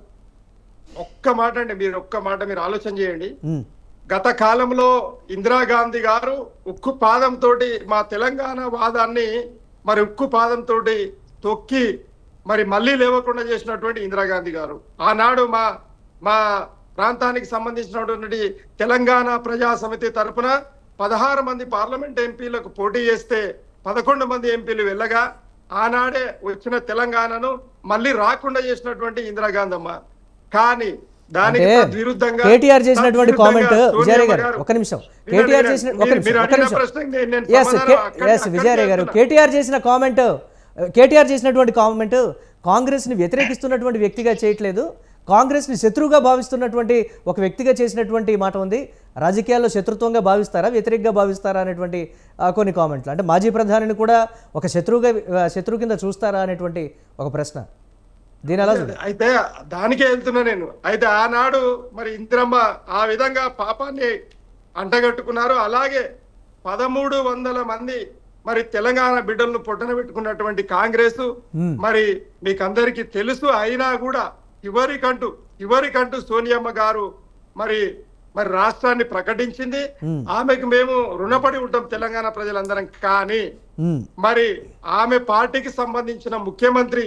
ఒక్క మాట అండి, మీరు ఒక్క మాట మీరు ఆలోచన చేయండి. గత కాలంలో ఇందిరాగాంధీ గారు ఉక్కు పాదంతో మా తెలంగాణ వాదాన్ని మరి ఉక్కు పాదంతో తొక్కి మరి మళ్ళీ లేవకుండా చేసినటువంటి ఇందిరాగాంధీ గారు ఆనాడు మా ప్రాంతానికి సంబంధించినటువంటి తెలంగాణ ప్రజా సమితి తరఫున 16 మంది పార్లమెంట్ ఎంపీలకు పోటీ చేస్తే 11 మంది ఎంపీలు వెళ్ళగా ఆనాడే వచ్చిన తెలంగాణను మళ్ళీ రాకుండా చేసినటువంటి ఇందిరాగాంధీ అమ్మ. కానీ దానికి విరుద్ధంగా కేటీఆర్ చేసినటువంటి కామెంట్ విజయరాయ్ గారు ఒక నిమిషం కేటీఆర్ చేసిన ఒక నిమిషం విజయరాయ్ గారు కేటీఆర్ చేసినటువంటి కామెంట్ కాంగ్రెస్ ని వ్యతిరేకిస్తున్నటువంటి వ్యక్తిగా చేయట్లేదు, కాంగ్రెస్ ని శత్రువుగా భావిస్తున్నటువంటి ఒక వ్యక్తిగా చేసినటువంటి మాట ఉంది. రాజకీయాల్లో శత్రుత్వంగా భావిస్తారా, వ్యతిరేకంగా భావిస్తారా అనేటువంటి కొన్ని కామెంట్లు. అంటే మాజీ ప్రధానిని కూడా ఒక శత్రువు కింద చూస్తారా అనేటువంటి ఒక ప్రశ్న. దీని ఎలా అయితే దానికే వెళ్తున్నా నేను. అయితే ఆనాడు మరి ఇందిరమ్మ ఆ విధంగా పాపాన్ని అంటగట్టుకున్నారు. అలాగే 1300 మంది మరి తెలంగాణ బిడ్డలను పొట్టన పెట్టుకున్నటువంటి కాంగ్రెస్ మరి మీకు అందరికీ తెలుసు. అయినా కూడా చివరికంటూ సోనియమ్మ గారు మరి రాష్ట్రాన్ని ప్రకటించింది. ఆమెకు మేము రుణపడి ఉంటాం తెలంగాణ ప్రజలందరం. కానీ మరి ఆమె పార్టీకి సంబంధించిన ముఖ్యమంత్రి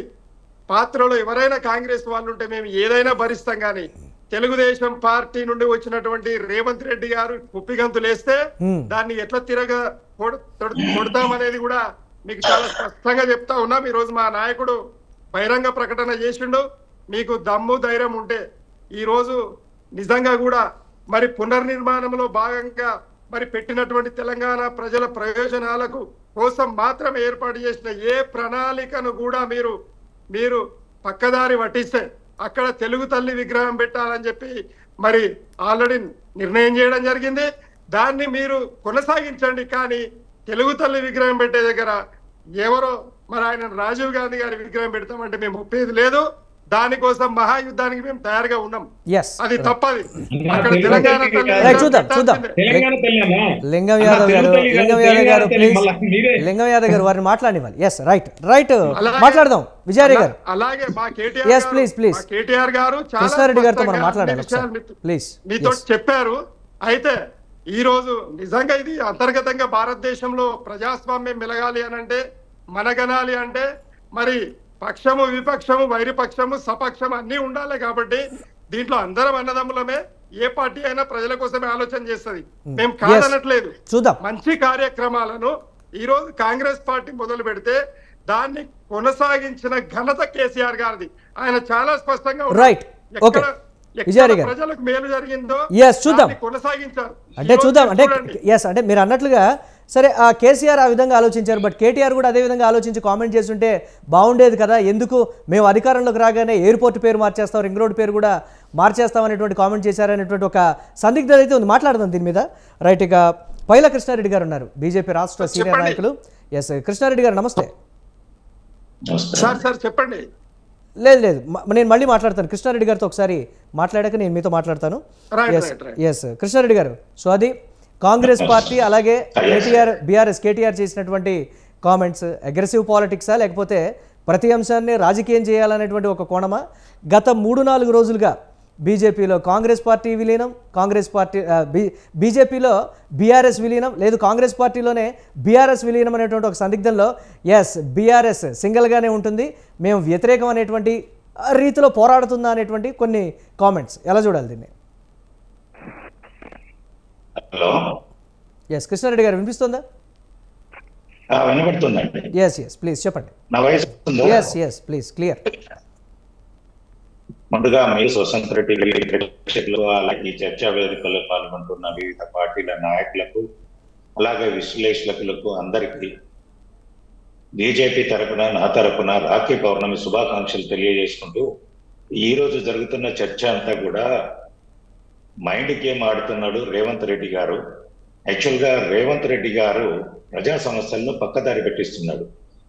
పాత్రలో ఎవరైనా కాంగ్రెస్ వాళ్ళు ఉంటే మేము ఏదైనా భరిస్తాం. కానీ తెలుగుదేశం పార్టీ నుండి వచ్చినటువంటి రేవంత్ రెడ్డి గారు కుప్పిగంతులు వేస్తే దాన్ని ఎట్లా కొడతామనేది కూడా మీకు చాలా స్పష్టంగా చెప్తా ఉన్నాం. ఈ రోజు మా నాయకుడు బహిరంగ ప్రకటన చేసిండు. మీకు దమ్ము ధైర్యం ఉంటే ఈ రోజు నిజంగా కూడా మరి పునర్నిర్మాణంలో భాగంగా మరి పెట్టినటువంటి తెలంగాణ ప్రజల ప్రయోజనాలకు కోసం మాత్రం ఏర్పాటు చేసిన ఏ ప్రణాళికను కూడా మీరు పక్కదారి పట్టిస్తే అక్కడ తెలుగు తల్లి విగ్రహం పెట్టాలని చెప్పి మరి ఆల్రెడీ నిర్ణయం చేయడం జరిగింది. దాన్ని మీరు కొనసాగించండి. కానీ తెలుగు తల్లి విగ్రహం పెట్టే దగ్గర ఎవరో మరి ఆయన రాజీవ్ గాంధీ గారి విగ్రహం పెడతామంటే మేము ఒప్పేది లేదు. దానికోసం మహాయుద్ధానికి మేము తయారుగా ఉన్నాం. అది తప్పది. లింగం యాదవ్ గారు వారిని మాట్లాడివ్వాలి. ఎస్ రైట్ మాట్లాడదాం విజయరాయ్ గారు. అలాగే మా కేటీఆర్ గారు కృష్ణారెడ్డి గారితో మనం మాట్లాడాలి ప్లీజ్ మీతో చెప్పారు. అయితే ఈ రోజు నిజంగా ఇది అంతర్గతంగా భారతదేశంలో ప్రజాస్వామ్యం మెలగాలి అనంటే మనగనాలి అంటే మరి పక్షము విపక్షము వైరిపక్షము సపక్షము అన్ని ఉండాలి. కాబట్టి దీంట్లో అందరం అన్నదమ్ములమే. ఏ పార్టీ అయినా ప్రజల కోసమే ఆలోచన చేస్తుంది. మేము కాదనట్లేదు. మంచి కార్యక్రమాలను ఈ రోజు కాంగ్రెస్ పార్టీ మొదలు పెడితే దాన్ని కొనసాగించిన ఘనత కేసీఆర్ గారిది. ఆయన చాలా స్పష్టంగా ప్రజలకు మేలు జరిగిందో కొనసాగించారు. అంటే మీరు అన్నట్లుగా సరే ఆ కేసీఆర్ ఆ విధంగా ఆలోచించారు, బట్ కేటీఆర్ కూడా అదే విధంగా ఆలోచించి కామెంట్ చేస్తుంటే బాగుండేది కదా, ఎందుకు మేము అధికారంలోకి రాగానే ఎయిర్పోర్ట్ పేరు మార్చేస్తాం, రింగ్ రోడ్ పేరు కూడా మార్చేస్తాం అనేటువంటి కామెంట్ చేశారనేటువంటి ఒక సందిగ్ధత అయితే ఉంది. మాట్లాడదాం దీని మీద. రైట్, ఇక పైల కృష్ణారెడ్డి గారు ఉన్నారు, బీజేపీ రాష్ట్ర సీనియర్ నాయకులు. ఎస్ కృష్ణారెడ్డి గారు నమస్తే. చెప్పండి. లేదు నేను మళ్ళీ మాట్లాడతాను కృష్ణారెడ్డి గారితో, ఒకసారి మాట్లాడాక నేను మీతో మాట్లాడతాను. ఎస్ కృష్ణారెడ్డి గారు, సో అది కాంగ్రెస్ పార్టీ అలాగే కేటీఆర్ చేసినటువంటి కామెంట్స్ అగ్రెసివ్ పాలిటిక్సా లేకపోతే ప్రతి అంశాన్ని రాజకీయం చేయాలనేటువంటి ఒక కోణమా? గత 3-4 రోజులుగా బీజేపీలో కాంగ్రెస్ పార్టీ విలీనం, బీజేపీలో బీఆర్ఎస్ విలీనం, లేదు కాంగ్రెస్ పార్టీలోనే బీఆర్ఎస్ విలీనం అనేటువంటి ఒక సందిగ్ధంలో ఎస్ బీఆర్ఎస్ సింగిల్గానే ఉంటుంది, మేము వ్యతిరేకం అనేటువంటి రీతిలో పోరాడుతుందా అనేటువంటి కొన్ని కామెంట్స్. ఎలా చూడాలి దీన్ని? హలో ఎస్ కృష్ణారెడ్డి గారు వినిపిస్తుందా? వినపడుతుందండి. ఎస్ ప్లీజ్ చెప్పండి. నా వాయిస్ ఎస్ ప్లీజ్ క్లియర్. ముందుగా మీరు స్వతంత్ర టీవీ ప్రేక్షకులు అలాగే ఈ చర్చా వేదికల్లో పాల్గొంటున్న వివిధ పార్టీల నాయకులకు అలాగే విశ్లేషకులకు అందరికీ బీజేపీ తరపున నా తరపున రాఖీ పౌర్ణమి శుభాకాంక్షలు తెలియజేసుకుంటూ ఈ రోజు జరుగుతున్న చర్చ అంతా కూడా మైండ్ గేమ్ ఆడుతున్నాడు రేవంత్ రెడ్డి గారు. యాక్చువల్ గా రేవంత్ రెడ్డి గారు ప్రజా సమస్యలను పక్కదారి పెట్టిస్తున్నాడు.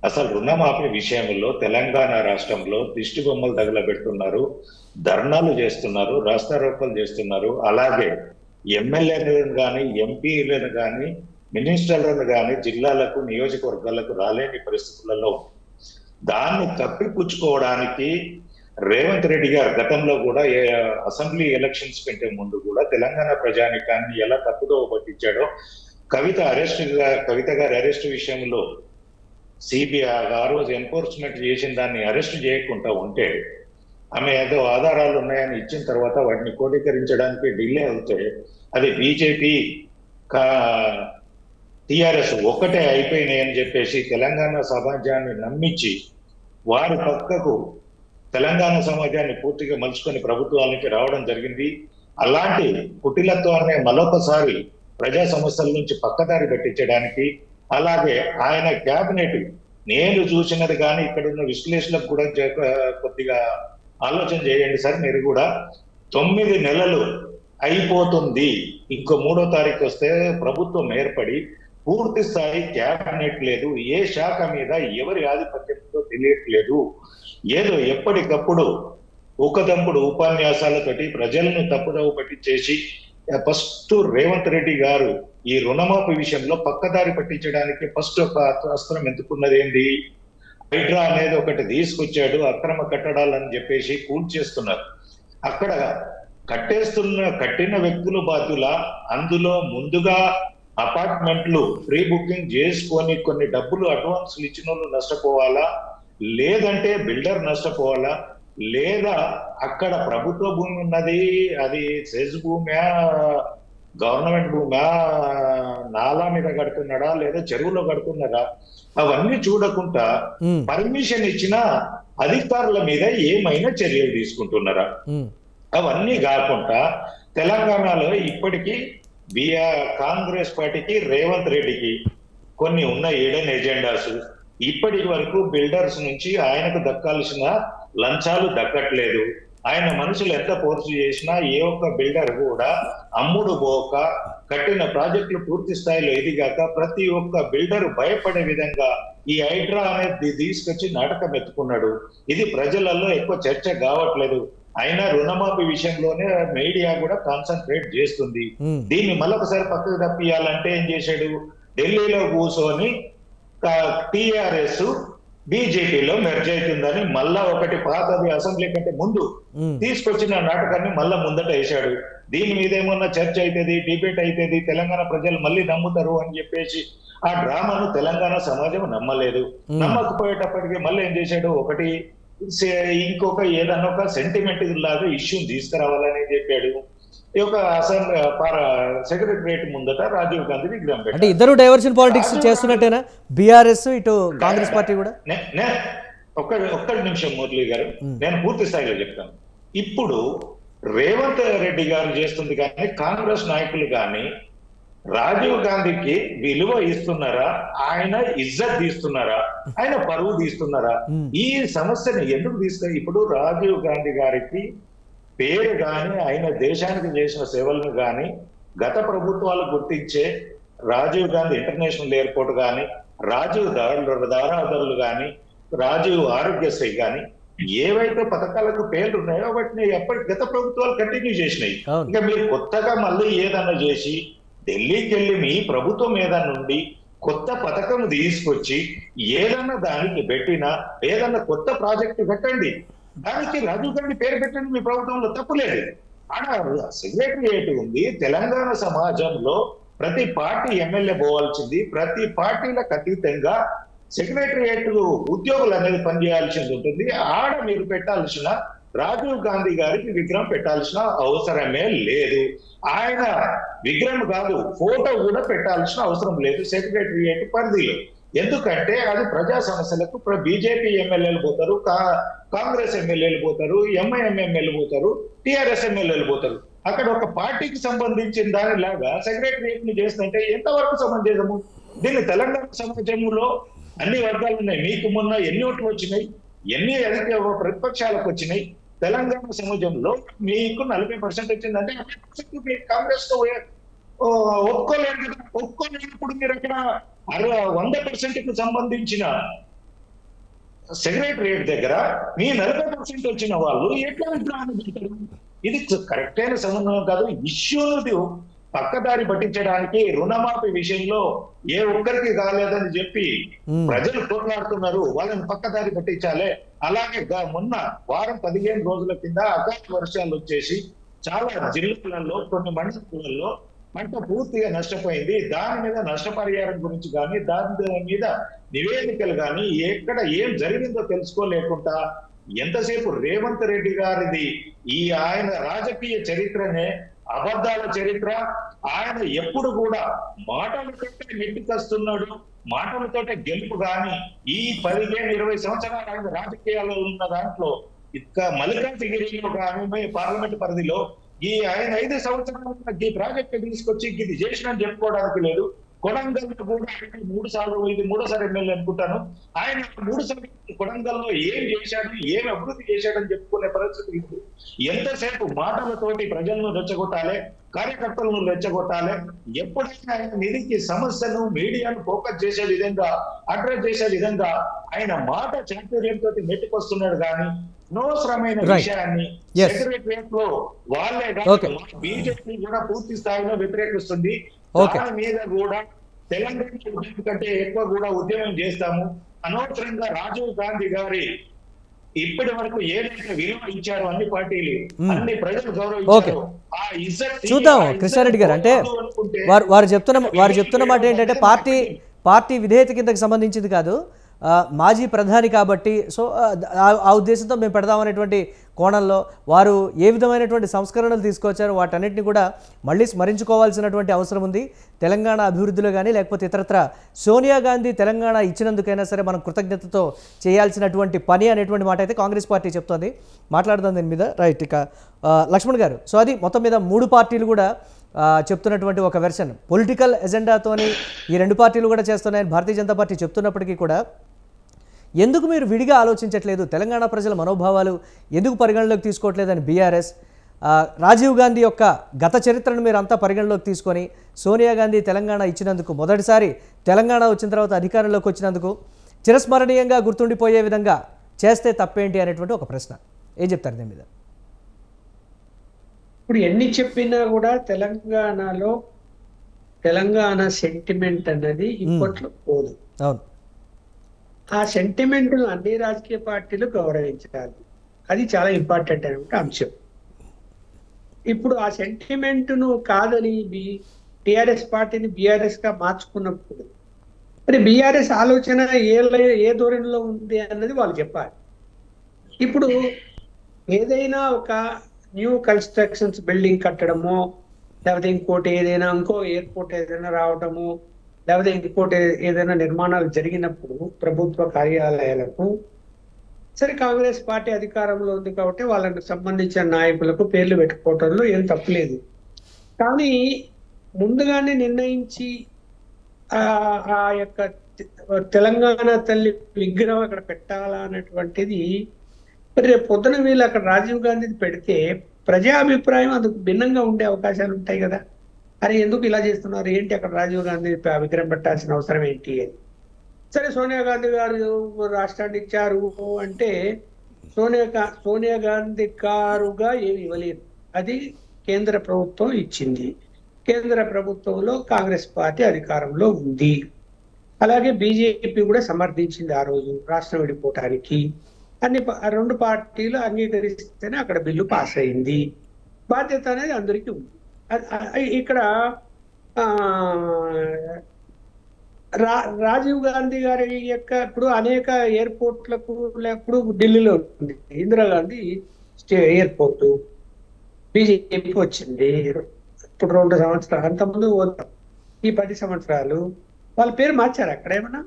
అసలు రుణమాఫీ విషయంలో తెలంగాణ రాష్ట్రంలో దిష్టి బొమ్మలు తగలబెడుతున్నారు, ధర్నాలు చేస్తున్నారు, రాస్తారోకోలు చేస్తున్నారు. అలాగే ఎమ్మెల్యేలను కానీ ఎంపీలను కానీ మినిస్టర్లను కానీ జిల్లాలకు నియోజకవర్గాలకు రాలేని పరిస్థితులలో ఉంది. దాన్ని కప్పిపుచ్చుకోవడానికి రేవంత్ రెడ్డి గారు గతంలో కూడా అసెంబ్లీ ఎలక్షన్స్ కంటే ముందు కూడా తెలంగాణ ప్రజానికాన్ని ఎలా తప్పుదో పట్టించాడో, కవిత గారి అరెస్ట్ విషయంలో సిబిఐ ఆ రోజు ఎన్ఫోర్స్మెంట్ చేసిన దాన్ని అరెస్ట్ చేయకుండా ఉంటే, ఆమె ఏదో ఆధారాలు ఉన్నాయని ఇచ్చిన తర్వాత వాటిని క్రోడీకరించడానికి డిలే అవుతే అది బీజేపీ టిఆర్ఎస్ ఒకటే అయిపోయినాయని చెప్పేసి తెలంగాణ సమాజాన్ని నమ్మించి వారి పక్కకు తెలంగాణ సమాజాన్ని పూర్తిగా మలుచుకొని ప్రభుత్వానికి రావడం జరిగింది. అలాంటి కుటిలత్వాన్ని మరొకసారి ప్రజా సమస్యల నుంచి పక్కదారి పట్టించడానికి, అలాగే ఆయన క్యాబినెట్ నేను చూసినది కానీ ఇక్కడ ఉన్న విశ్లేషణలకు కూడా కొద్దిగా ఆలోచన చేయండి సార్. మీరు కూడా 9 నెలలు అయిపోతుంది, ఇంకో 3వ తారీఖు వస్తే ప్రభుత్వం ఏర్పడి పూర్తి స్థాయి క్యాబినెట్ లేదు, ఏ శాఖ మీద ఎవరి ఆధిపత్యంతో తెలియట్లేదు. ఏదో ఎప్పటికప్పుడు ఒకదంపుడు ఉపన్యాసాలతోటి ప్రజలను తప్పుదోవ పట్టించేసి ఫస్ట్ రేవంత్ రెడ్డి గారు ఈ రుణమాఫీ విషయంలో పక్కదారి పట్టించడానికి ఫస్ట్ ఒక అస్త్రం ఎందుకున్నది ఏంటి? హైడ్రా అనేది ఒకటి తీసుకొచ్చాడు, అక్రమ కట్టడాలని చెప్పేసి కూల్చేస్తున్నారు. అక్కడ కట్టిన వ్యక్తులు బాధ్యుల, అందులో ముందుగా అపార్ట్మెంట్లు ప్రీ బుకింగ్ చేసుకొని కొన్ని డబ్బులు అడ్వాన్స్లు ఇచ్చిన వాళ్ళు నష్టపోవాలా, లేదంటే బిల్డర్ నష్టపోవాలా, లేదా అక్కడ ప్రభుత్వ భూమి ఉన్నది, అది సెజ్ భూమి, గవర్నమెంట్ భూమి, నాలా మీద కడుతున్నాడా లేదా చెరువులో కడుతున్నాడా, అవన్నీ చూడకుండా పర్మిషన్ ఇచ్చిన అధికారుల మీద ఏమైనా చర్యలు తీసుకుంటున్నారా? అవన్నీ కాకుండా తెలంగాణలో ఇప్పటికీ కాంగ్రెస్ పార్టీకి రేవంత్ రెడ్డికి కొన్ని ఉన్న ఏడైన ఎజెండాస్ ఇప్పటి వరకు బిల్డర్స్ నుంచి ఆయనకు దక్కాల్సిన లంచాలు దక్కట్లేదు. ఆయన మనుషులు ఎంత ఫోర్స్ చేసినా ఏ ఒక్క బిల్డర్ కూడా అమ్ముడు పోక కట్టిన ప్రాజెక్టులు పూర్తి స్థాయిలో ఎదిగాక ప్రతి ఒక్క బిల్డర్ భయపడే విధంగా ఈ హైడ్రా అనేది తీసుకొచ్చి నాటకం ఎత్తుకున్నాడు. ఇది ప్రజలలో ఎక్కువ చర్చ కావట్లేదు. అయినా రుణమాఫీ విషయంలోనే మీడియా కూడా కాన్సన్ట్రేట్ చేస్తుంది. దీన్ని మళ్ళొకసారి పక్కకు తప్పియాలంటే ఏం చేశాడు? ఢిల్లీలో కూర్చొని టిఆర్ఎస్ బీజేపీలో మెర్జ్ అవుతుందని మళ్ళా ఒకటి పాతది అసెంబ్లీ కంటే ముందు తీసుకొచ్చిన నాటకాన్ని మళ్ళా ముందట వేశాడు. దీని మీద ఏమన్నా చర్చ అవుతుంది, డిబేట్ అవుతుంది, తెలంగాణ ప్రజలు మళ్ళీ నమ్ముతారు అని చెప్పేసి ఆ డ్రామాను తెలంగాణ సమాజం నమ్మలేదు. నమ్మకపోయేటప్పటికీ మళ్ళీ ఏం చేశాడు? ఒకటి ఇంకొక ఏదన్నా ఒక సెంటిమెంట్ లాగా ఇష్యూని తీసుకురావాలని చెప్పాడు. ఈ యొక్క అసెంబ్లీ సెక్రటరియట్ ముందట రాజీవ్ గాంధీ విగ్రహం పెట్టారు. అంటే ఇద్దరు డైవర్షన్ పాలిటిక్స్ చేస్తున్నట్టేనా బీఆర్ఎస్ ఇటు కాంగ్రెస్ పార్టీ కూడా? ఒక్క నిమిషం మురళి గారు, నేను పూర్తి స్థాయిలో చెప్తాను. ఇప్పుడు రేవంత్ రెడ్డి గారు చేస్తుంది కానీ కాంగ్రెస్ నాయకులు కానీ రాజీవ్ గాంధీకి విలువ ఇస్తున్నారా? ఆయన ఇజ్జత్ తీస్తున్నారా? ఆయన పరువు తీస్తున్నారా? ఈ సమస్యను ఎందుకు తీసుకుని ఇప్పుడు రాజీవ్ గాంధీ గారికి పేరు కానీ ఆయన దేశానికి చేసిన సేవలను కానీ గత ప్రభుత్వాలు గుర్తించే రాజీవ్ గాంధీ ఇంటర్నేషనల్ ఎయిర్పోర్ట్ కానీ, రాజీవ్ దారాధరులు కానీ, రాజీవ్ ఆరోగ్యశ్రీ కానీ ఏవైతే పథకాలకు పేర్లు ఉన్నాయో వాటిని గత ప్రభుత్వాలు కంటిన్యూ చేసినాయి. ఇంకా మీరు కొత్తగా మళ్ళీ ఏదన్నా చేసి ఢిల్లీకి వెళ్ళి మీ ప్రభుత్వం మీద నుండి కొత్త పథకం తీసుకొచ్చి ఏదన్నా దానికి పెట్టినా, ఏదన్నా కొత్త ప్రాజెక్టు పెట్టండి, దానికి రాజీవ్ గాంధీ పేరు పెట్టండి, మీ ప్రభుత్వంలో తప్పులేదు. ఆడ సెక్రటరియట్ ఉంది. తెలంగాణ సమాజంలో ప్రతి పార్టీ ఎమ్మెల్యే పోవాల్సింది, ప్రతి పార్టీలకు అతీతంగా సెక్రటరియట్ ఉద్యోగులు అనేది పనిచేయాల్సింది ఉంటుంది. ఆడ మీరు పెట్టాల్సిన రాజీవ్ గాంధీ గారికి విగ్రహం పెట్టాల్సిన అవసరమే లేదు. ఆయన విగ్రహం కాదు, ఫోటో కూడా పెట్టాల్సిన అవసరం లేదు సెక్రటరియట్ పరిధిలో. ఎందుకంటే అది ప్రజా సమస్యలకు బీజేపీ ఎమ్మెల్యేలు పోతారు, కాంగ్రెస్ ఎమ్మెల్యేలు పోతారు, ఎంఐఎం ఎమ్మెల్యేలు పోతారు, టిఆర్ఎస్ ఎమ్మెల్యేలు పోతారు. అక్కడ ఒక పార్టీకి సంబంధించిన దానిలాగా సెక్రటరియట్ ని చేస్తుంటే ఎంతవరకు సమంజసము? దీన్ని తెలంగాణ సమాజంలో అన్ని వర్గాలు ఉన్నాయి. మీకు మొన్న ఎన్ని ఓట్లు వచ్చినాయి, ఎన్ని అధిక ప్రతిపక్షాలకు వచ్చినాయి. తెలంగాణ సమాజంలో మీకు 40% వచ్చిందంటే కాంగ్రెస్ తో ఒప్పుకోలేదు కదా. ఒప్పుకోలేనప్పుడు మీరు అక్కడ 100% కు సంబంధించిన సెక్రటరియట్ దగ్గర మీ 40% వచ్చిన వాళ్ళు ఎట్లా విగ్రహాన్ని పెట్టారు? ఇది కరెక్ట్ అయిన సంబంధం కాదు. ఇష్యూను పక్కదారి పట్టించడానికి రుణమాఫీ విషయంలో ఏ ఒక్కరికి కాలేదని చెప్పి ప్రజలు పోట్లాడుతున్నారు, వాళ్ళని పక్కదారి పట్టించాలి అలాగే మొన్న వారం 15 రోజుల కింద అకాల వర్షాలు వచ్చేసి చాలా జిల్లాలలో కొన్ని మండలాలలో పంట పూర్తిగా నష్టపోయింది. దాని మీద నష్టపరిహారం గురించి కానీ దాని మీద నివేదికలు కానీ ఎక్కడ ఏం జరిగిందో తెలుసుకోలేకుండా ఎంతసేపు రేవంత్ రెడ్డి గారిది ఆయన రాజకీయ చరిత్రనే అబద్ధాల చరిత్ర. ఆయన ఎప్పుడు కూడా మాటలతోటే నెట్టికొస్తున్నాడు, మాటలతోటే గెలుపు. కానీ ఈ 15-20 సంవత్సరాలు ఆయన రాజకీయాల్లో ఉన్న దాంట్లో మల్కాజిగిరిలో కానీ పార్లమెంట్ పరిధిలో ఆయన 5 సంవత్సరాల ఈ ప్రాజెక్టు తీసుకొచ్చి ఇది చేసినని చెప్పుకోవడానికి లేదు. కొడంగల్లో కూడా 3 సార్లు, ఇది 3సారి ఎమ్మెల్యే అనుకుంటాను. ఆయన 3 సార్లు కొడంగల్లో ఏం చేశాడు, ఏం అభివృద్ధి చేశాడని చెప్పుకునే పరిస్థితి లేదు. ఎంతసేపు మాటలతోటి ప్రజలను రెచ్చగొట్టాలి, కార్యకర్తలను రెచ్చగొట్టాలి. ఎప్పుడైనా ఆయన నిధికి సమస్యను మీడియాను ఫోకస్ చేసే విధంగా, అడ్రస్ చేసే విధంగా ఆయన మాట చాతుర్యంతో నెట్టుకొస్తున్నాడు. కానీ అనవసరమైన విషయాన్ని సెక్రటరియట్ లో వాళ్ళే బీజేపీ కూడా పూర్తి స్థాయిలో వ్యతిరేకిస్తుంది. దాని మీద కూడా తెలంగాణ ఉద్యమం కంటే ఎక్కువ కూడా ఉద్యమం చేస్తాము. అనవసరంగా రాజీవ్ గాంధీ గారి ఇప్పటి వరకు ఏదైతే విలువ ఇచ్చారో అన్ని పార్టీలు, అన్ని ప్రజలు గౌరవించారు. చూద్దాం కృష్ణారెడ్డి గారు, అంటే వారు చెప్తున్న మాట ఏంటంటే పార్టీ విధేయత కిందకి సంబంధించింది కాదు, మాజీ ప్రధాని కాబట్టి సో ఆ ఉద్దేశంతో మేము పెడదామనేటువంటి కోణంలో వారు ఏ విధమైనటువంటి సంస్కరణలు తీసుకొచ్చారో వాటన్నిటిని కూడా మళ్ళీ స్మరించుకోవాల్సినటువంటి అవసరం ఉంది. తెలంగాణ అభివృద్ధిలో కానీ లేకపోతే ఇతరత్ర సోనియా గాంధీ తెలంగాణ ఇచ్చినందుకైనా సరే మనం కృతజ్ఞతతో చేయాల్సినటువంటి పని అనేటువంటి మాట అయితే కాంగ్రెస్ పార్టీ చెప్తోంది. మాట్లాడదాం దీని మీద. రైట్, ఇక లక్ష్మణ్ గారు, సో అది మొత్తం మీద 3 పార్టీలు కూడా చెప్తున్నటువంటి ఒక వెర్షన్, పొలిటికల్ ఎజెండాతోని ఈ 2 పార్టీలు కూడా చేస్తున్నాయని భారతీయ జనతా పార్టీ చెప్తున్నప్పటికీ కూడా ఎందుకు మీరు విడిగా ఆలోచించట్లేదు, తెలంగాణ ప్రజల మనోభావాలు ఎందుకు పరిగణలోకి తీసుకోవట్లేదని బీఆర్ఎస్, రాజీవ్ గాంధీ యొక్క గత చరిత్రను మీరు అంతా పరిగణలోకి తీసుకొని సోనియా గాంధీ తెలంగాణ ఇచ్చినందుకు, మొదటిసారి తెలంగాణ వచ్చిన తర్వాత అధికారంలోకి వచ్చినందుకు చిరస్మరణీయంగా గుర్తుండిపోయే విధంగా చేస్తే తప్పేంటి అనేటువంటి ఒక ప్రశ్న. ఏం చెప్తారు దీని మీద? ఇప్పుడు ఎన్ని చెప్పినా కూడా తెలంగాణలో తెలంగాణ సెంటిమెంట్ అన్నది ఇప్పట్లో పోదు. అవును, ఆ సెంటిమెంట్ అన్ని రాజకీయ పార్టీలు గౌరవించాలి. అది చాలా ఇంపార్టెంట్ అయిన అంశం. ఇప్పుడు ఆ సెంటిమెంట్ ను కాదని టిఆర్ఎస్ పార్టీని బీఆర్ఎస్ గా మార్చుకున్నప్పుడు మరి బీఆర్ఎస్ ఆలోచన ఏ ధోరణిలో ఉంది అన్నది వాళ్ళు చెప్పాలి. ఇప్పుడు ఏదైనా ఒక న్యూ కన్స్ట్రక్షన్స్ బిల్డింగ్ కట్టడము, లేకపోతే ఇంకోటి ఏదైనా ఇంకో ఎయిర్పోర్ట్ ఏదైనా రావడము, లేకపోతే ఇంకోటి ఏదైనా నిర్మాణాలు జరిగినప్పుడు ప్రభుత్వ కార్యాలయాలకు సరే కాంగ్రెస్ పార్టీ అధికారంలో ఉంది కాబట్టి వాళ్ళకి సంబంధించిన నాయకులకు పేర్లు పెట్టుకోవటంలో ఏం తప్పులేదు. కానీ ముందుగానే నిర్ణయించి ఆ యొక్క తెలంగాణ తల్లి విగ్రహం అక్కడ పెట్టాలా అనేటువంటిది రేపు పొద్దున వీళ్ళు అక్కడ రాజీవ్ గాంధీది పెడితే ప్రజాభిప్రాయం అందుకు భిన్నంగా ఉండే అవకాశాలు ఉంటాయి కదా. అరే ఎందుకు ఇలా చేస్తున్నారు, ఏంటి అక్కడ రాజీవ్ గాంధీ విగ్రహం పెట్టాల్సిన అవసరం ఏంటి అని. సరే సోనియా గాంధీ గారు రాష్ట్రాన్ని ఇచ్చారు అంటే సోనియా గాంధీ గారుగా ఏమి ఇవ్వలేదు, అది కేంద్ర ప్రభుత్వం ఇచ్చింది. కేంద్ర ప్రభుత్వంలో కాంగ్రెస్ పార్టీ అధికారంలో ఉంది. అలాగే బీజేపీ కూడా సమర్థించింది ఆ రోజు రాష్ట్రం విడిపోవటానికి. అన్ని 2 పార్టీలు అంగీకరిస్తేనే అక్కడ బిల్లు పాస్ అయింది. బాధ్యత అనేది అందరికీ ఉంది. ఇక్కడ రాజీవ్ గాంధీ గారి యొక్క ఇప్పుడు అనేక ఎయిర్పోర్ట్లకు లేకపోతే ఢిల్లీలో ఉంది ఇందిరాగాంధీ ఎయిర్పోర్టు, బీజేపీ వచ్చింది. ఇప్పుడు 2 సంవత్సరాలు, అంతకుముందు ఈ 10 సంవత్సరాలు వాళ్ళ పేరు మార్చారు. అక్కడ ఏమన్నా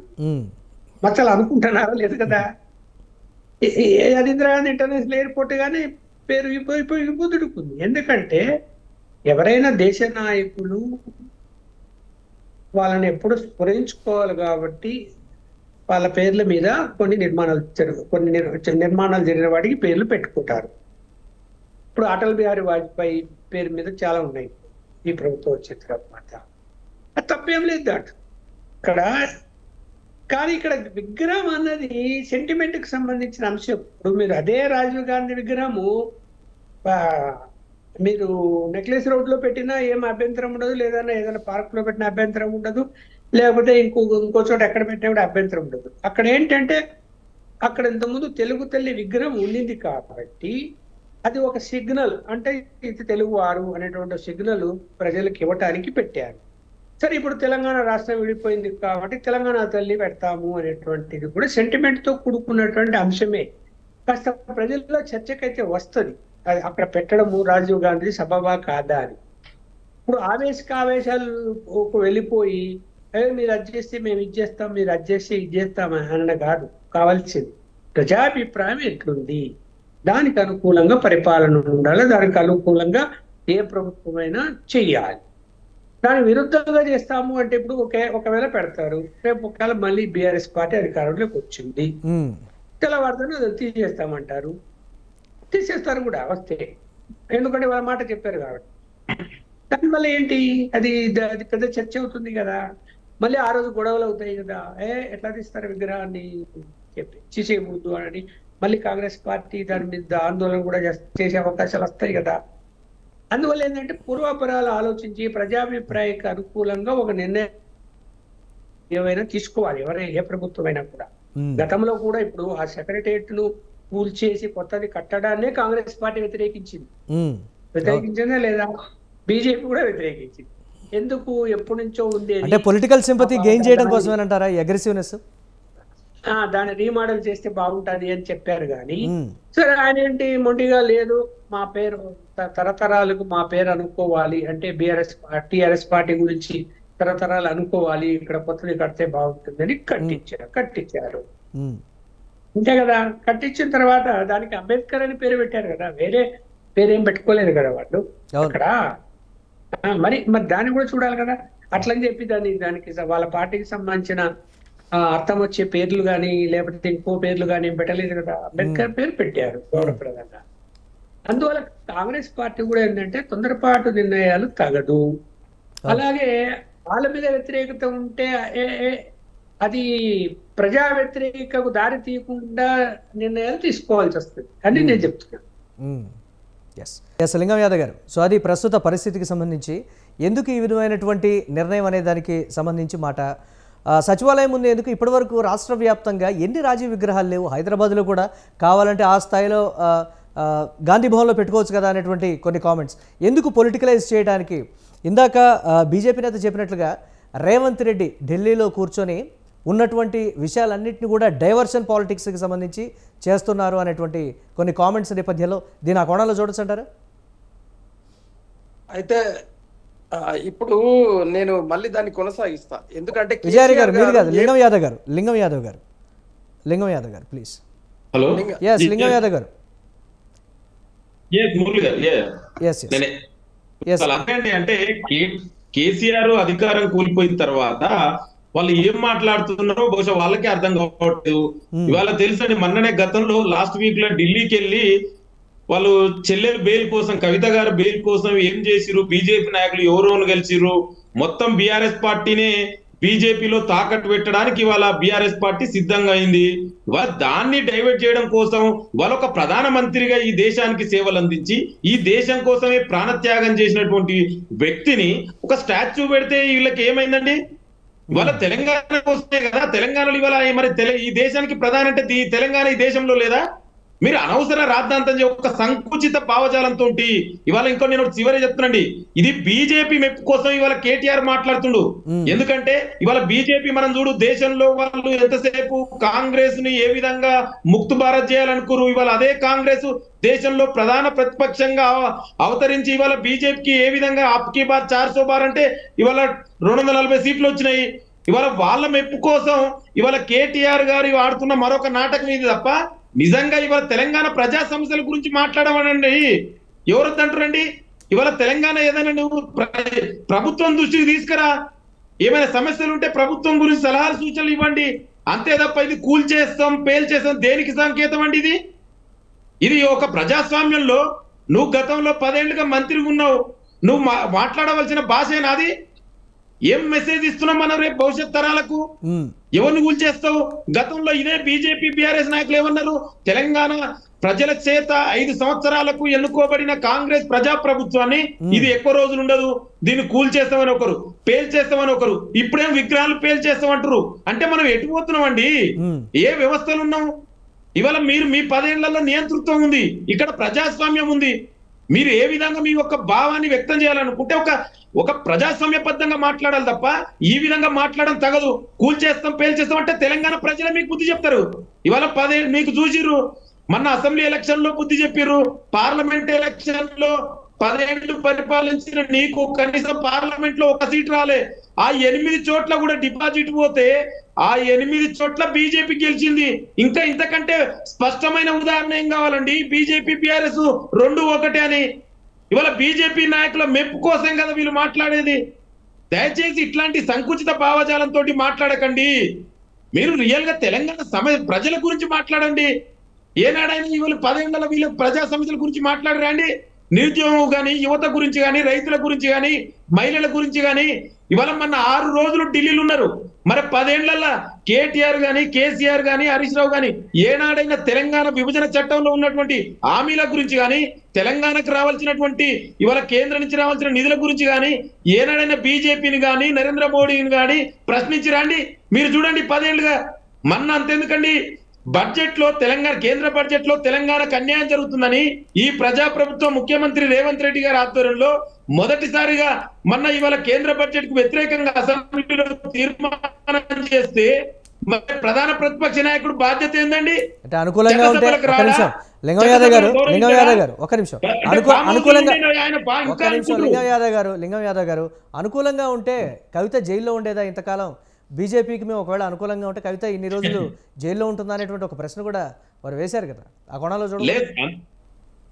మార్చాలి అనుకుంటున్నారా? లేదు కదా. అది ఇందిరాగాంధీ ఇంటర్నేషనల్ ఎయిర్పోర్ట్ కానీ పేరు ఇబ్బుదుడుకుంది. ఎందుకంటే ఎవరైనా దేశ నాయకులు వాళ్ళని ఎప్పుడు స్మరించుకోవాలి కాబట్టి వాళ్ళ పేర్ల మీద కొన్ని నిర్మాణాలు జరిగిన వాటికి పేర్లు పెట్టుకుంటారు. ఇప్పుడు అటల్ బిహారీ వాజ్పేయి పేరు మీద చాలా ఉన్నాయి ఈ ప్రభుత్వం వచ్చిన తర్వాత. అది తప్పేం లేదు దాంట్లో ఇక్కడ. కానీ ఇక్కడ విగ్రహం అన్నది సెంటిమెంట్ కి సంబంధించిన అంశం. ఇప్పుడు మీరు అదే రాజీవ్ గాంధీ విగ్రహము మీరు నెక్లెస్ రోడ్ లో పెట్టినా ఏం అభ్యంతరం ఉండదు, లేదన్నా ఏదైనా పార్క్ లో పెట్టిన అభ్యంతరం ఉండదు, లేకపోతే ఇంకో చోట ఎక్కడ పెట్టినా కూడా అభ్యంతరం ఉండదు. అక్కడ ఏంటంటే అక్కడ ఇంతకుముందు తెలుగు తల్లి విగ్రహం ఉండింది కాబట్టి అది ఒక సిగ్నల్, అంటే ఇది తెలుగువారు అనేటువంటి సిగ్నల్ ప్రజలకు ఇవ్వటానికి పెట్టారు. సరే, ఇప్పుడు తెలంగాణ రాష్ట్రం విడిపోయింది కాబట్టి తెలంగాణ తల్లి పెడతాము అనేటువంటిది కూడా సెంటిమెంట్ తో కూడుకున్నటువంటి అంశమే. కాస్త ప్రజల్లో చర్చకైతే వస్తుంది అది అక్కడ పెట్టడము రాజీవ్ గాంధీ సబబా కాదా అని. ఇప్పుడు ఆవేశాలు వెళ్ళిపోయి మీరు అది చేస్తే మేము ఇది చేస్తాం, మీరు అది చేస్తే ఇది చేస్తాం అనడం కాదు కావాల్సింది. ప్రజాభిప్రాయం ఎట్లుంది, దానికి అనుకూలంగా పరిపాలన ఉండాలి, దానికి అనుకూలంగా ఏ ప్రభుత్వమైనా చెయ్యాలి. దాని విరుద్ధంగా చేస్తాము అంటే ఇప్పుడు ఒకవేళ పెడతారు, రేపు ఒకవేళ మళ్ళీ బీఆర్ఎస్ పార్టీ అధికారంలోకి వచ్చింది, తెల్లవారుతో అది తీసేస్తామంటారు, తీసేస్తారు కూడా వస్తే, ఎందుకంటే వాళ్ళ మాట చెప్పారు కాబట్టి. దానివల్ల ఏంటి, అది పెద్ద చర్చ అవుతుంది కదా, మళ్ళీ ఆ రోజు గొడవలు అవుతాయి కదా, ఎట్లా తీస్తారు విగ్రహాన్ని చెప్పి తీసేయకూడదు అని మళ్ళీ కాంగ్రెస్ పార్టీ దాని మీద ఆందోళన కూడా చేసే అవకాశాలు వస్తాయి కదా. అందువల్ల ఏంటంటే పూర్వాపరాలు ఆలోచించి ప్రజాభిప్రాయకు అనుకూలంగా ఒక నిర్ణయం ఏమైనా తీసుకోవాలి, ఏ ప్రభుత్వమైనా కూడా. గతంలో కూడా ఇప్పుడు ఆ సెక్రటేరియట్ ను కూల్చేసి కొత్తది కట్టడాన్నే కాంగ్రెస్ పార్టీ వ్యతిరేకించిందా లేదా, బీజేపీ కూడా వ్యతిరేకించింది. ఎందుకు, ఎప్పటి నుంచో ఉంది, అంటే పొలిటికల్ సింపతి గెయిన్ చేయడం కోసమేనంటారా ఈ అగ్రెసివ్నెస్? దాన్ని రీమోడల్ చేస్తే బాగుంటది అని చెప్పారు కానీ, సరే ఆయన ఏంటి మొండిగా లేదు, మా పేరు తరతరాలకు మా పేరు అనుకోవాలి అంటే టిఆర్ఎస్ పార్టీ గురించి తరతరాలు అనుకోవాలి, ఇక్కడ కొత్తది కడితే బాగుంటుందని కట్టించారు. అంతే కదా, కట్టించిన తర్వాత దానికి అంబేద్కర్ అని పేరు పెట్టారు కదా, వేరే పేరేం పెట్టుకోలేదు కదా వాళ్ళు అక్కడ. మరి దాన్ని కూడా చూడాలి కదా. అట్లని చెప్పి దానికి వాళ్ళ పార్టీకి సంబంధించిన అర్థం వచ్చే పేర్లు కానీ లేకపోతే ఇంకో పేర్లు కానీ పెట్టలేదు కదా, అంబేద్కర్ పేరు పెట్టారు గౌరవప్రదంగా. అందువల్ల కాంగ్రెస్ పార్టీ కూడా ఏంటంటే తొందరపాటు నిర్ణయాలు తగదు. అలాగే వాళ్ళ మీద వ్యతిరేకత ఉంటే అది ప్రజా వ్యతిరేకకు దారి తీయకుండా నిర్ణయాలు తీసుకోవాల్సి వస్తుంది అని నేను చెప్తున్నాను. లింగం యాదవ్ గారు, సో అది ప్రస్తుత పరిస్థితికి సంబంధించి ఎందుకు ఈ విధమైనటువంటి నిర్ణయం అనే దానికి సంబంధించి మాట. సచివాలయం ముందు ఎందుకు ఇప్పటి వరకు రాష్ట్ర వ్యాప్తంగా ఎన్ని రాజీవ్ విగ్రహాలు లేవు? హైదరాబాద్లో కూడా కావాలంటే ఆ స్థాయిలో గాంధీ భవన్లో పెట్టుకోవచ్చు కదా అనేటువంటి కొన్ని కామెంట్స్. ఎందుకు పొలిటికలైజ్ చేయడానికి? ఇందాక బీజేపీ నేత చెప్పినట్లుగా రేవంత్ రెడ్డి ఢిల్లీలో కూర్చొని ఉన్నటువంటి విషయాలన్నింటినీ కూడా డైవర్షన్ పాలిటిక్స్కి సంబంధించి చేస్తున్నారు అనేటువంటి కొన్ని కామెంట్స్ నేపథ్యంలో దీని ఆ కోణంలో చూడొచ్చు అంటారా? అయితే ఇప్పుడు నేను మళ్ళీ దాన్ని కొనసాగిస్తా, ఎందుకంటే విజయారి గారు మీరు కాదు, లింగం యాదవ్ గారు ప్లీజ్. హలో, లింగం యాదవ్ గారు. అంటే కేసీఆర్ అధికారం కూలిపోయిన తర్వాత వాళ్ళు ఏం మాట్లాడుతున్నారో బహుశా వాళ్ళకే అర్థం కావట్లేదు. ఇవాళ తెలుసండి, మొన్ననే గతంలో లాస్ట్ వీక్ లో ఢిల్లీకి వెళ్ళి వాళ్ళు చెల్లెలు బెయిల్ కోసం, కవిత గారు బెయిల్ కోసం ఏం చేసిరు, బీజేపీ నాయకులు ఎవరోను గెలిచిరు, మొత్తం బీఆర్ఎస్ పార్టీనే బీజేపీలో తాకట్టు పెట్టడానికి ఇవాళ బీఆర్ఎస్ పార్టీ సిద్ధంగా అయింది. ఇవాళ దాన్ని డైవర్ట్ చేయడం కోసం వాళ్ళ ఒక ప్రధానమంత్రిగా ఈ దేశానికి సేవలు అందించి ఈ దేశం కోసమే ప్రాణత్యాగం చేసినటువంటి వ్యక్తిని ఒక స్టాచ్యూ పెడితే వీళ్ళకి ఏమైందండి? ఇవాళ తెలంగాణ వస్తే కదా, తెలంగాణలో ఇవాళ మరి ఈ దేశానికి ప్రధాని అంటే ఈ తెలంగాణ ఈ దేశంలో లేదా? మీరు అనవసర రాద్ధాంతం ఒక సంకుచిత భావజాలంతో ఇవాళ ఇంకో నేను చివరి చెప్తున్నాండి, ఇది బీజేపీ మెప్పు కోసం ఇవాళ కేటీఆర్ మాట్లాడుతుండు. ఎందుకంటే ఇవాళ బీజేపీ మనం చూడు, దేశంలో వాళ్ళు ఎంతసేపు కాంగ్రెస్ ని ఏ విధంగా ముక్తు భారత్ చేయాలనుకోరు, ఇవాళ అదే కాంగ్రెస్ దేశంలో ప్రధాన ప్రతిపక్షంగా అవతరించి ఇవాళ బీజేపీకి ఏ విధంగా ఆప్కీ బార్ 400 బార్ అంటే ఇవాళ 240 సీట్లు వచ్చినాయి. ఇవాళ వాళ్ళ మెప్పు కోసం ఇవాళ కేటీఆర్ గారు ఆడుతున్న మరొక నాటకం ఇది తప్ప నిజంగా ఇవాళ తెలంగాణ ప్రజా సమస్యల గురించి మాట్లాడమనండి ఎవరొద్దంటారండి? ఇవాళ తెలంగాణ ఏదైనా నువ్వు ప్రభుత్వం దృష్టికి తీసుకురా, ఏమైనా సమస్యలు ఉంటే ప్రభుత్వం గురించి సలహాలు సూచనలు ఇవ్వండి, అంతే తప్ప ఇది కూల్చేస్తాం పేల్చేస్తాం దేనికి సంకేతం అండి? ఇది ఒక ప్రజాస్వామ్యంలో నువ్వు గతంలో 10 ఏళ్లుగా మంత్రిగా ఉన్నావు, నువ్వు మాట్లాడవలసిన భాష నాది. ఏం మెసేజ్ ఇస్తున్నాం మనం రేపు భవిష్యత్ తరాలకు? ఎవరిని కూల్చేస్తావు? గతంలో ఇదే బీజేపీ బీఆర్ఎస్ నాయకులు ఏమన్నారు? తెలంగాణ ప్రజల చేత 5 సంవత్సరాలకు ఎన్నుకోబడిన కాంగ్రెస్ ప్రజా ప్రభుత్వాన్ని ఇది ఎక్కువ రోజులు ఉండదు, దీన్ని కూల్చేస్తామని ఒకరు, పేల్చేస్తామని ఒకరు, ఇప్పుడేం విగ్రహాలు పేల్చేస్తామంటారు. అంటే మనం ఎటు పోతున్నాం అండి? ఏ వ్యవస్థలు ఉన్నాం? ఇవాళ మీరు మీ 10 ఏళ్లలో నియంతృత్వం ఉంది, ఇక్కడ ప్రజాస్వామ్యం ఉంది. మీరు ఏ విధంగా మీ యొక్క భావాన్ని వ్యక్తం చేయాలనుకుంటే ఒక ప్రజాస్వామ్యబద్ధంగా మాట్లాడాలి తప్ప ఈ విధంగా మాట్లాడడం తగదు. కూల్చేస్తాం పేల్చేస్తాం అంటే తెలంగాణ ప్రజలే మీకు బుద్ధి చెప్తారు. ఇవాళ 10 ఏళ్ళు మీకు చూసిర్రు, మొన్న అసెంబ్లీ ఎలక్షన్ లో బుద్ధి చెప్పిర్రు, పార్లమెంట్ ఎలక్షన్ లో 10 ఏళ్ళు పరిపాలించిన నీకు కనీసం పార్లమెంట్ లో ఒక సీట్ రాలే. ఆ 8 చోట్ల కూడా డిపాజిట్ పోతే ఆ 8 చోట్ల బీజేపీ గెలిచింది. ఇంకా ఇంతకంటే స్పష్టమైన ఉదాహరణ ఏం కావాలండి? బీజేపీ బీఆర్ఎస్ 2-1 అని. ఇవాళ బీజేపీ నాయకుల మెప్పు కోసం కదా వీళ్ళు మాట్లాడేది. దయచేసి ఇట్లాంటి సంకుచిత భావజాలంతో మాట్లాడకండి. మీరు రియల్ గా తెలంగాణ ప్రజల గురించి మాట్లాడండి. ఏనాడైనా ఇవాళ 10 ఏళ్ల వీళ్ళ ప్రజా సమస్యల గురించి మాట్లాడరండి. నిరుద్యోగం కానీ, యువత గురించి కానీ, రైతుల గురించి కానీ, మహిళల గురించి కానీ. ఇవాళ మన 6 రోజులు ఢిల్లీలో ఉన్నారు. మరి 10 ఏళ్లలో కేటీఆర్ గాని, కేసీఆర్ గాని, హరీష్ రావు గాని ఏనాడైనా తెలంగాణ విభజన చట్టంలో ఉన్నటువంటి హామీల గురించి కానీ, తెలంగాణకు రావాల్సినటువంటి ఇవాళ కేంద్రం నుంచి రావాల్సిన నిధుల గురించి కానీ ఏనాడైనా బీజేపీని కానీ, నరేంద్ర మోడీని కానీ ప్రశ్నించి రండి. మీరు చూడండి 10 ఏళ్ళుగా మన్న అంతెందుకండి, బడ్జెట్ లో తెలంగాణ కేంద్ర బడ్జెట్ లో తెలంగాణకు అన్యాయం జరుగుతుందని ఈ ప్రజాప్రభుత్వం ముఖ్యమంత్రి రేవంత్ రెడ్డి గారి ఆధ్వర్యంలో మొదటిసారిగా మొన్న ఇవాళ కేంద్ర బడ్జెట్ కు వ్యతిరేకంగా అసెంబ్లీలో తీర్మానం చేస్తే ప్రధాన ప్రతిపక్ష నాయకుడు బాధ్యత ఏందండి? అంటే అనుకూలంగా ఉంటే లింగం యాదవ్ గారు ఒక నిమిషం లింగం యాదవ్ గారు అనుకూలంగా ఉంటే కవిత జైల్లో ఉండేదా ఇంతకాలం? బీజేపీకి మేము ఒకవేళ అనుకూలంగా ఉంటే కవిత ఇన్ని రోజులు జైల్లో ఉంటుందా అనేటువంటి ఒక ప్రశ్న కూడా వారు వేశారు కదా. ఆ కోణంలో చూడలేదు.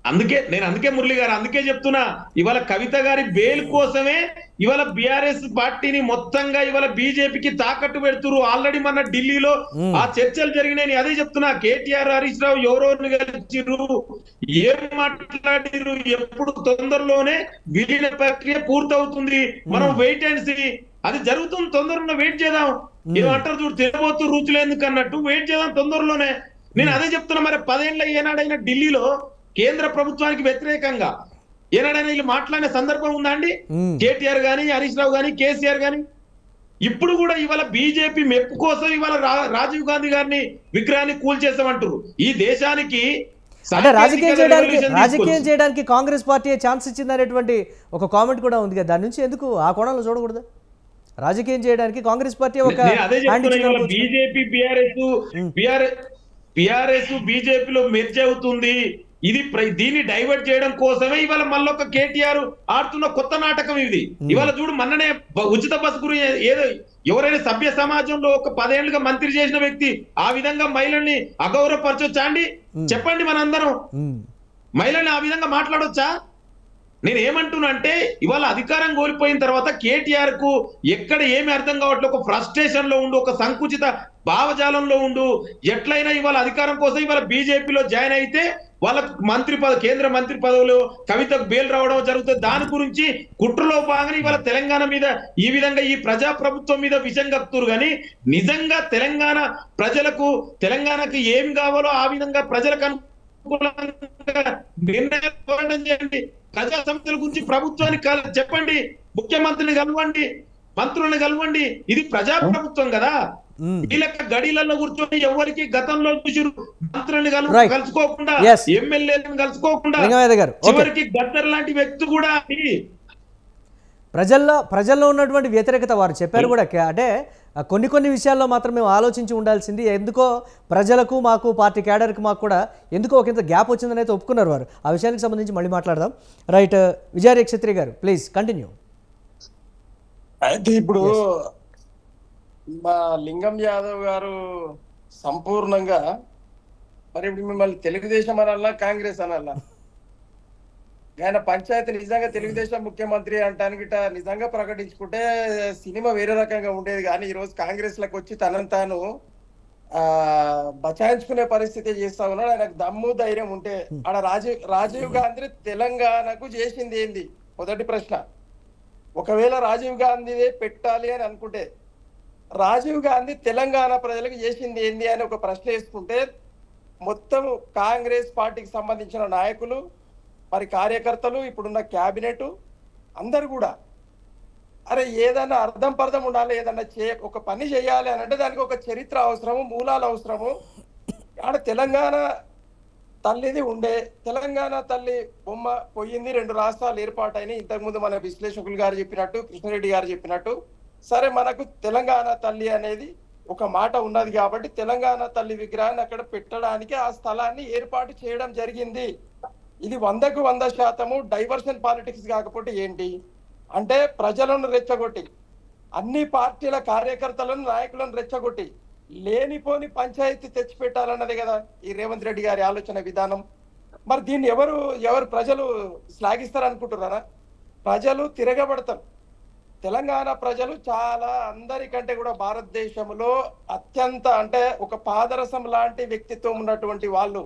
అందుకే మురళి గారు అందుకే చెప్తున్నా, ఇవాళ కవిత గారి బెయిల్ కోసమే ఇవాళ బీఆర్ఎస్ పార్టీని మొత్తంగా ఇవాళ బీజేపీకి తాకట్టు పెడుతురు. ఆల్రెడీ మన ఢిల్లీలో ఆ చర్చలు జరిగినాయి. అదే చెప్తున్నా, కేటీఆర్ హరీష్ రావు ఎవరెవరిని కలిసిర్రు, ఏం మాట్లాడిరు, ఎప్పుడు తొందరలోనే విలీన ప్రక్రియ పూర్తవుతుంది. మనం వెయిట్ అండ్ సీ, అది జరుగుతుంది. తొందరలో వెయిట్ చేద్దాం. ఏమంటారు చూడు, తినబోతు రుచులు ఎందుకు అన్నట్టు వెయిట్ చేద్దాం తొందరలోనే. నేను అదే చెప్తున్నా. మరి 10 ఏళ్ళ ఏనాడైనా ఢిల్లీలో కేంద్ర ప్రభుత్వానికి వ్యతిరేకంగా ఏనాడైనా వీళ్ళు మాట్లాడిన సందర్భం ఉందా అండి? కేటీఆర్ గాని, హరీష్ రావు గాని, కేసీఆర్ గాని. ఇప్పుడు కూడా ఇవాళ బీజేపీ మెప్పు కోసం ఇవాళ రాజీవ్ గాంధీ గారిని విగ్రహాన్ని కూల్చేసామంటారు. ఈ దేశానికి అంటే రాజకీయం చేయడానికి కాంగ్రెస్ పార్టీ ఛాన్స్ ఇచ్చింది అనేటువంటి ఒక కామెంట్ కూడా ఉంది కదా. దాని నుంచి ఎందుకు ఆ కోణంలో చూడకూడదు? రాజకీయం చేయడానికి కాంగ్రెస్ పార్టీ ఒక బీజేపీ బీఆర్ఎస్ బీజేపీలో మెర్జ్ అవుతుంది. దీన్ని డైవర్ట్ చేయడం కోసమే ఇవాళ మళ్ళొక కేటీఆర్ ఆడుతున్న కొత్త నాటకం ఇది. ఇవాళ చూడు, మొన్ననే ఉచిత బస్సు గురించి ఎవరైనా సభ్య సమాజంలో ఒక 10 ఏళ్లుగా మంత్రి చేసిన వ్యక్తి ఆ విధంగా మహిళల్ని అగౌరవపరచొచ్చా అండి? చెప్పండి. మనందరం మహిళల్ని ఆ విధంగా మాట్లాడొచ్చా? నేను ఏమంటున్నా అంటే, ఇవాళ అధికారం కోల్పోయిన తర్వాత కేటీఆర్ కు ఎక్కడ ఏమి అర్థం కావట్లేదు. ఒక ఫ్రస్ట్రేషన్ లో ఉండు, ఒక సంకుచిత భావజాలంలో ఉండు. ఎట్లయినా ఇవాళ అధికారం కోసం ఇవాళ బీజేపీలో జాయిన్ అయితే వాళ్ళకు కేంద్ర మంత్రి పదవులు కవితకు బెయిల్ రావడం జరుగుతుంది. దాని గురించి కుట్రలో భాగంగా ఇవాళ తెలంగాణ మీద ఈ విధంగా ఈ ప్రజా ప్రభుత్వం మీద విషం కక్కుతురు. కానీ నిజంగా తెలంగాణ ప్రజలకు తెలంగాణకు ఏం కావాలో ఆ విధంగా ప్రజలకు నిర్ణయం చేయండి. ప్రజా సమస్యల గురించి ప్రభుత్వానికి చెప్పండి, ముఖ్యమంత్రిని కలవండి, మంత్రులను కలవండి. ఇది ప్రజా ప్రభుత్వం కదా. వీళ్ళకి గడిలలో కూర్చొని ఎవరికి గతంలో చూసిరు మంత్రులను కలుసుకోకుండా, ఎమ్మెల్యేలను కలుసుకోకుండా, చివరికి గద్దర్ లాంటి వ్యక్తి కూడా ప్రజల్లో ఉన్నటువంటి వ్యతిరేకత వారు చెప్పారు కూడా. అంటే కొన్ని విషయాల్లో మాత్రం మేము ఆలోచించి ఉండాల్సింది. ఎందుకో ప్రజలకు మాకు పార్టీ క్యాడర్కి మాకు కూడా ఎందుకో ఒకంత గ్యాప్ వచ్చిందని అయితే ఒప్పుకున్నారు వారు. ఆ విషయానికి సంబంధించి మళ్ళీ మాట్లాడదాం. రైట్, విజయ క్షత్రి గారు ప్లీజ్ కంటిన్యూ. అయితే ఇప్పుడు మా లింగం యాదవ్ గారు సంపూర్ణంగా మరి ఇప్పుడు మిమ్మల్ని తెలుగుదేశం అనాలా, కాంగ్రెస్ అనాలా? ఆయన పంచాయతీ నిజంగా తెలుగుదేశం ముఖ్యమంత్రి అంటానికి నిజంగా ప్రకటించుకుంటే సినిమా వేరే రకంగా ఉండేది. కానీ ఈరోజు కాంగ్రెస్ లకు వచ్చి తనను తాను బచాయించుకునే పరిస్థితి చేస్తా ఉన్నాడు. ఆయనకు దమ్ము ధైర్యం ఉంటే ఆడ రాజీవ్ గాంధీ తెలంగాణకు చేసింది ఏంది? మొదటి ప్రశ్న. ఒకవేళ రాజీవ్ గాంధీదే పెట్టాలి అని అనుకుంటే రాజీవ్ గాంధీ తెలంగాణ ప్రజలకు చేసింది ఏంది అని ఒక ప్రశ్న వేసుకుంటే మొత్తం కాంగ్రెస్ పార్టీకి సంబంధించిన నాయకులు, మరి కార్యకర్తలు, ఇప్పుడున్న క్యాబినెట్ అందరు కూడా అరే ఏదైనా అర్థం పర్థం ఉండాలి, ఏదన్నా ఒక పని చేయాలి అని అంటే దానికి ఒక చరిత్ర అవసరము, మూలాలు అవసరము. ఆడ తెలంగాణ తల్లిది ఉండే, తెలంగాణ తల్లి బొమ్మ పోయింది, 2 రాష్ట్రాలు ఏర్పాటైనాయి. ఇంతకుముందు మన విశ్లేషకులు గారు చెప్పినట్టు, కృష్ణారెడ్డి గారు చెప్పినట్టు, సరే మనకు తెలంగాణ తల్లి అనేది ఒక మాట ఉన్నది కాబట్టి తెలంగాణ తల్లి విగ్రహాన్ని అక్కడ పెట్టడానికి ఆ స్థలాన్ని ఏర్పాటు చేయడం జరిగింది. ఇది 100కు 100% డైవర్షన్ పాలిటిక్స్ కాకపోతే ఏంటి అంటే ప్రజలను రెచ్చగొట్టి, అన్ని పార్టీల కార్యకర్తలను నాయకులను రెచ్చగొట్టి లేనిపోని పంచాయతీ తెచ్చిపెట్టాలన్నది కదా ఈ రేవంత్ రెడ్డి గారి ఆలోచన విధానం. మరి దీన్ని ఎవరు ప్రజలు శ్లాఘిస్తారు అనుకుంటున్నారా? ప్రజలు తిరగబడతారు. తెలంగాణ ప్రజలు చాలా అందరికంటే కూడా భారతదేశంలో అత్యంత అంటే ఒక పాదరసం లాంటి వ్యక్తిత్వం ఉన్నటువంటి వాళ్ళు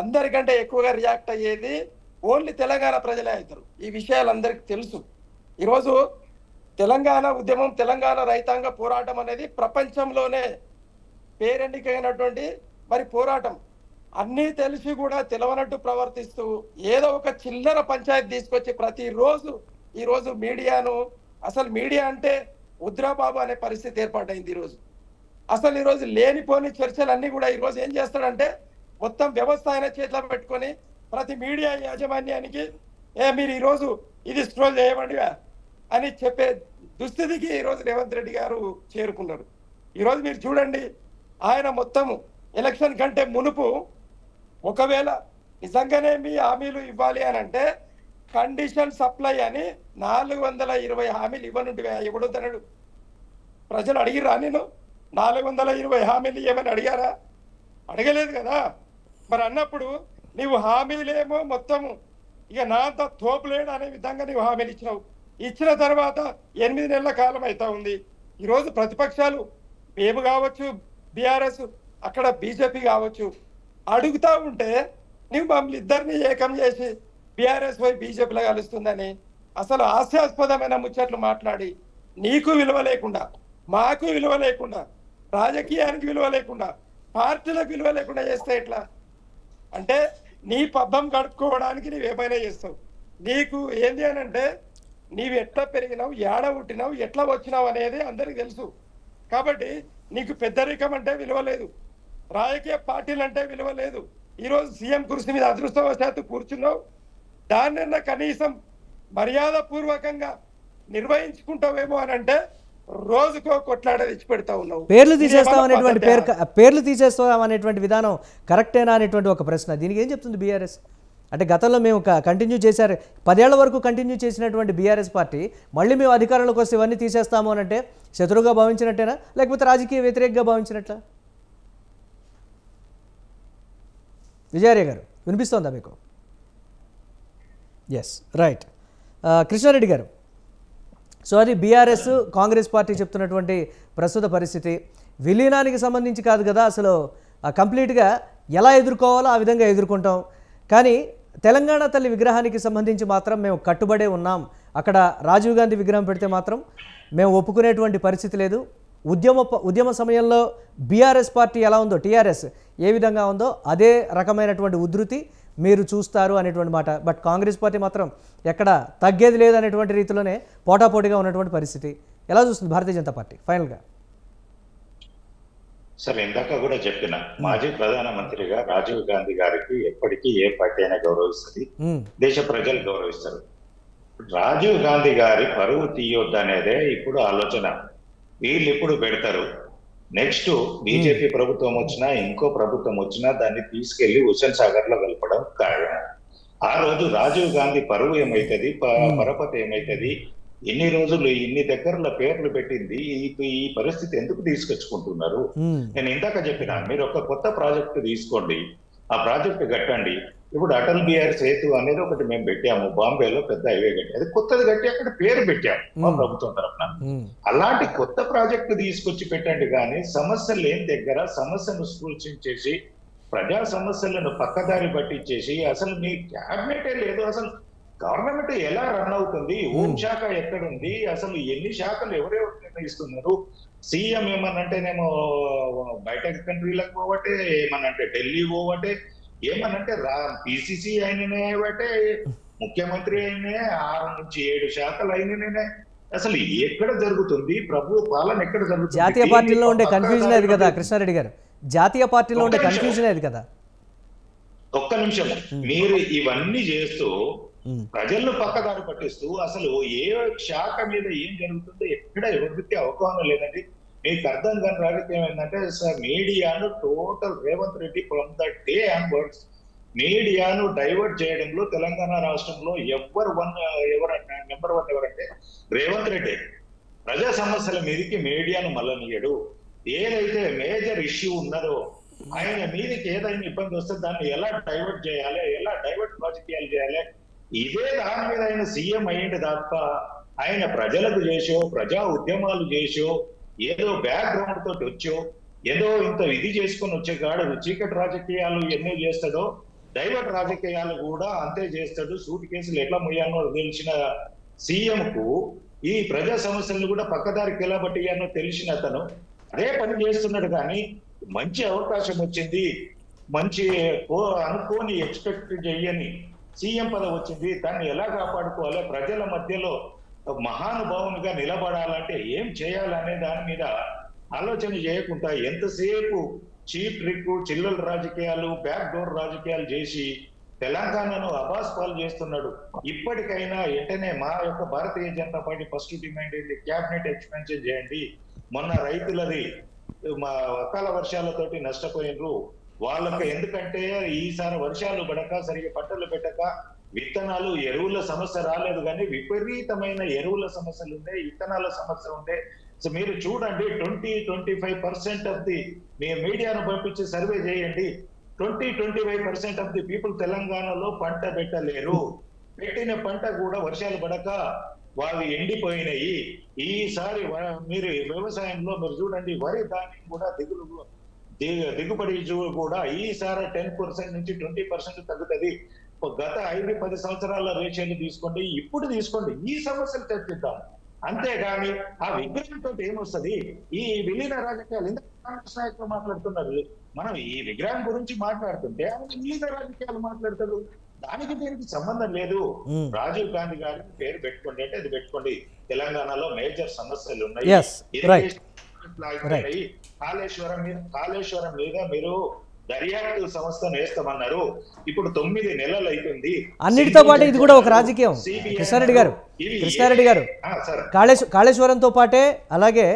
అందరికంటే ఎక్కువగా రియాక్ట్ అయ్యేది ఓన్లీ తెలంగాణ ప్రజలే అవుతారు. ఈ విషయాలు అందరికి తెలుసు. ఈరోజు తెలంగాణ ఉద్యమం, తెలంగాణ రైతాంగ పోరాటం అనేది ప్రపంచంలోనే పేరెన్నికైనటువంటి మరి పోరాటం. అన్నీ తెలిసి కూడా తెలవనట్టు ప్రవర్తిస్తూ ఏదో ఒక చిల్లర పంచాయతీ తీసుకొచ్చి ప్రతిరోజు ఈరోజు మీడియాను, అసలు మీడియా అంటే ఉద్రాబాబు అనే పరిస్థితి ఏర్పాటైంది. అసలు ఈరోజు లేనిపోని చర్చలన్నీ కూడా ఈరోజు ఏం చేస్తాడంటే మొత్తం వ్యవస్థ ఆయన చేతిలో పెట్టుకొని ప్రతి మీడియా యాజమాన్యానికి మీరు ఈరోజు ఇది స్క్రోల్ చేయమండి అని చెప్పే దుస్థితికి ఈరోజు రేవంత్ రెడ్డి గారు చేరుకున్నారు. ఈరోజు మీరు చూడండి, ఆయన మొత్తము ఎలక్షన్ కంటే మునుపు ఒకవేళ నిజంగానే మీ హామీలు ఇవ్వాలి అని అంటే కండిషన్ సప్లై అని 420 హామీలు ఇవ్వనుండి ఎవడొద్దన్నాడు? ప్రజలు అడిగిరా? నేను 420 హామీలు ఏమని అడిగారా? అడగలేదు కదా. మరి అన్నప్పుడు నీవు హామీలేమో మొత్తము ఇక నా అంత తోపులేడు అనే విధంగా నీవు హామీలు ఇచ్చినావు. ఇచ్చిన తర్వాత 8 నెలల కాలం అవుతా ఉంది. ఈరోజు ప్రతిపక్షాలు మేము కావచ్చు, బీఆర్ఎస్ అక్కడ బీజేపీ కావచ్చు, అడుగుతా ఉంటే నువ్వు మమ్మల్ని ఇద్దరిని ఏకం చేసి బీఆర్ఎస్ పోయి బీజేపీలో కలుస్తుందని అసలు హాస్యాస్పదమైన ముచ్చట్లు మాట్లాడి నీకు విలువ లేకుండా, మాకు విలువ లేకుండా, రాజకీయానికి విలువ లేకుండా, పార్టీలకు విలువ లేకుండా చేస్తే ఎట్లా? అంటే నీ పబ్బం గడుపుకోవడానికి నీవేమైనా చేస్తావు. నీకు ఏంది అని అంటే నీవు ఎట్లా పెరిగినావు, ఏడ పుట్టినావు, ఎట్లా వచ్చినావు అనేది అందరికి తెలుసు. కాబట్టి నీకు పెద్దరికం అంటే విలువ లేదు, రాజకీయ పార్టీలు అంటే విలువ లేదు. ఈరోజు సీఎం కుర్చీ మీద అదృష్టవశాత్తు కూర్చున్నావు, దాన్నన్నా కనీసం మర్యాద పూర్వకంగా నిర్వహించుకుంటావేమో అని అంటే రోజుకో కొట్లాడ తెచ్చి పెడతా ఉన్నావు. పేర్లు తీసేస్తాం అనేటువంటి విధానం కరెక్టేనా అనేటువంటి ఒక ప్రశ్న. దీనికి ఏం చెప్తుంది బీఆర్ఎస్? అంటే గతంలో మేము కంటిన్యూ చేశారు, 10 ఏళ్ల వరకు కంటిన్యూ చేసినటువంటి బీఆర్ఎస్ పార్టీ మళ్ళీ మేము అధికారంలోకి వస్తే ఇవన్నీ తీసేస్తాము అని అంటే శత్రువుగా భావించినట్టేనా, లేకపోతే రాజకీయ వ్యతిరేకంగా భావించినట్లా? విజయార్య గారు వినిపిస్తోందా మీకు? Yes, right. కృష్ణారెడ్డి గారు, సో అది బీఆర్ఎస్ కాంగ్రెస్ పార్టీ చెప్తున్నటువంటి ప్రస్తుత పరిస్థితి. విలీనానికి సంబంధించి కాదు కదా, అసలు కంప్లీట్గా ఎలా ఎదుర్కోవాలో ఆ విధంగా ఎదుర్కొంటాం. కానీ తెలంగాణ తల్లి విగ్రహానికి సంబంధించి మాత్రం మేము కట్టుబడే ఉన్నాం. అక్కడ రాజీవ్ గాంధీ విగ్రహం పెడితే మాత్రం మేము ఒప్పుకునేటువంటి పరిస్థితి లేదు. ఉద్యమ సమయంలో బీఆర్ఎస్ పార్టీ ఎలా ఉందో, టీఆర్ఎస్ ఏ విధంగా ఉందో అదే రకమైనటువంటి ఉధృతి మీరు చూస్తారు అనేటువంటి మాట. బట్ కాంగ్రెస్ పార్టీ మాత్రం ఎక్కడ తగ్గేది లేదనేటువంటి రీతిలోనే పోటాపోటీగా ఉన్నటువంటి పరిస్థితి. ఎలా చూస్తుంది భారతీయ జనతా పార్టీ ఫైనల్గా? సరే, ఇందాక కూడా చెప్పిన మాజీ ప్రధానమంత్రిగా రాజీవ్ గాంధీ గారికి ఎప్పటికీ ఏ పార్టీ అయినా గౌరవిస్తుంది, దేశ ప్రజలు గౌరవిస్తారు. రాజీవ్ గాంధీ గారి పరువు తీయొద్దు అనేదే ఇప్పుడు ఆలోచన. వీళ్ళు ఇప్పుడు పెడతారు, నెక్స్ట్ బీజేపీ ప్రభుత్వం వచ్చినా ఇంకో ప్రభుత్వం వచ్చినా దాన్ని తీసుకెళ్లి హుస్సేన్ సాగర్ లో కలపడం ఖాయం. ఆ రోజు రాజీవ్ గాంధీ పరువు ఏమైతుంది, పరపతి ఏమైతుంది, ఇన్ని రోజులు ఇన్ని దగ్గరలో పేర్లు పెట్టింది, ఈ పరిస్థితి ఎందుకు తీసుకొచ్చుకుంటున్నారు? నేను ఇందాక చెప్పిన మీరు ఒక కొత్త ప్రాజెక్టు తీసుకోండి, ఆ ప్రాజెక్టు కట్టండి. ఇప్పుడు అటల్ బిహారీ సేతు అనేది ఒకటి మేము పెట్టాము, బాంబేలో పెద్ద హైవే కట్టి, అది కొత్తది కట్టి అక్కడ పేరు పెట్టాము మా ప్రభుత్వం తరఫున. అలాంటి కొత్త ప్రాజెక్టు తీసుకొచ్చి పెట్టండి, కానీ సమస్యలు లేని దగ్గర సమస్యను సూచించేసి ప్రజా సమస్యలను పక్కదారి పట్టించేసి అసలు మీ క్యాబినెటే లేదు, అసలు గవర్నమెంట్ ఎలా రన్ అవుతుంది, హోంశాఖ ఎక్కడుంది, అసలు ఎన్ని శాఖలు ఎవరెవరు నిర్ణయిస్తున్నారు? సీఎం ఏమనంటేనేమో బయట కంట్రీలకు పోవటే, ఏమనంటే ఢిల్లీ పోవటే, ఏమనంటే పిసిసి అయిననే బట్టే, ముఖ్యమంత్రి అయినే 6 నుంచి 7 శాఖలు అయిననే. అసలు ఎక్కడ జరుగుతుంది ప్రభు పాలన, ఎక్కడ జరుగుతుంది? జాతీయ పార్టీలో ఉండే కన్ఫ్యూజన్ అది కదా కృష్ణారెడ్డి గారు. జాతీయ పార్టీలో ఉండే కన్ఫ్యూజన్ అది కదా. ఒక్క నిమిషం, మీరు ఇవన్నీ చేస్తూ ప్రజలను పక్కదారి పట్టిస్తూ అసలు ఏ శాఖ మీద ఏం జరుగుతుందో ఎక్కడ ఎవరికి అవగాహన లేదండి. మీకు అర్థం కాని రాజకీయం ఏంటంటే సార్, మీడియాను total Revanth Reddy from the day onwards మీడియాను డైవర్ట్ చేయడంలో తెలంగాణ రాష్ట్రంలో నెంబర్ వన్ ఎవరంటే రేవంత్ రెడ్డి. ప్రజా సమస్యల మీదకి మీడియాను మళ్ళనియడు. ఏదైతే మేజర్ ఇష్యూ ఉన్నదో ఆయన మీదకి ఏదైనా ఇబ్బంది వస్తే దాన్ని ఎలా డైవర్ట్ చేయాలి, ఎలా డైవర్ట్ రాజకీయాలు చేయాలి, ఇదే దాని మీద ఆయన సీఎం అయ్యింది తప్ప ఆయన ప్రజలకు చేసో ప్రజా ఉద్యమాలు చేసో ఏదో బ్యాక్గ్రౌండ్ తోటి వచ్చో ఏదో ఇంత ఇది చేసుకొని వచ్చే కాడు చీకటి రాజకీయాలు ఎన్నో చేస్తాడో డైవర్ట్ రాజకీయాలు కూడా అంతే చేస్తాడు. సూట్ కేసులు ఎట్లా ముయ్యానో తెలిసిన సీఎం కు ఈ ప్రజా సమస్యలను కూడా పక్కదారికి ఎలా పట్టియానో తెలిసిన అతను అదే పని చేస్తున్నాడు. కానీ మంచి అవకాశం వచ్చింది, మంచి అనుకోని ఎక్స్పెక్ట్ చెయ్యని సీఎం పదవి వచ్చింది, దాన్ని ఎలా కాపాడుకోవాలి, ప్రజల మధ్యలో మహానుభావునిగా నిలబడాలంటే ఏం చేయాలనే దాని మీద ఆలోచన చేయకుండా ఎంతసేపు చీప్ ట్రిక్ చిల్లల రాజకీయాలు బ్యాక్ డోర్ రాజకీయాలు చేసి తెలంగాణను అబాస్పాలు చేస్తున్నాడు. ఇప్పటికైనా వెంటనే మా యొక్క Bharatiya Janata party first demand ఏంటి, క్యాబినెట్ ఎక్స్పెన్షన్ చేయండి. మొన్న రైతులది మా అకాల వర్షాలతోటి నష్టపోయినరు వాళ్ళకి, ఎందుకంటే ఈసారి వర్షాలు పడక సరిగ్గా పంటలు పెట్టక విత్తనాలు ఎరువుల సమస్య రాలేదు, కానీ విపరీతమైన ఎరువుల సమస్యలు ఉండే, విత్తనాల సమస్య ఉండే. సో మీరు చూడండి 20-25% ఆఫ్ ది మీ మీడియాను పంపించి సర్వే చేయండి, 20-25% ఆఫ్ ది పీపుల్ తెలంగాణలో పంట పెట్టలేరు. పెట్టిన పంట కూడా వర్షాలు పడక వాళ్ళు ఎండిపోయినాయి. ఈసారి మీరు వ్యవసాయంలో మీరు చూడండి వరి ధాన్యం కూడా దిగుబడి కూడా ఈసారి 10% నుంచి 20% తగ్గుతుంది. గత 5-10 సంవత్సరాల రేషియోలు తీసుకోండి, ఇప్పుడు తీసుకోండి, ఈ సమస్యలు చర్చిద్దాం. అంతేగాని ఆ విగ్రహంతో ఏమొస్తుంది? ఈ విలీన రాజకీయాలు ఎందుకు కాంగ్రెస్ నాయకులు మాట్లాడుతున్నారు? మనం ఈ విగ్రహం గురించి మాట్లాడుతుంటే ఆయన విలీన రాజకీయాలు మాట్లాడతారు. దానికి దీనికి సంబంధం లేదు. రాజీవ్ గాంధీ గారి పేరు పెట్టుకోండి అంటే అది పెట్టుకోండి. తెలంగాణలో మేజర్ సమస్యలు ఉన్నాయి. కాళేశ్వరం మీద మీరు దర్యాప్తు సంస్థను వేస్తామన్నారు. ఇప్పుడు 9 నెలలు అవుతుంది. అన్నిటితో పాటు ఇది కూడా ఒక రాజకీయం. కృష్ణారెడ్డి గారు కాళేశ్వరంతో పాటే అలాగే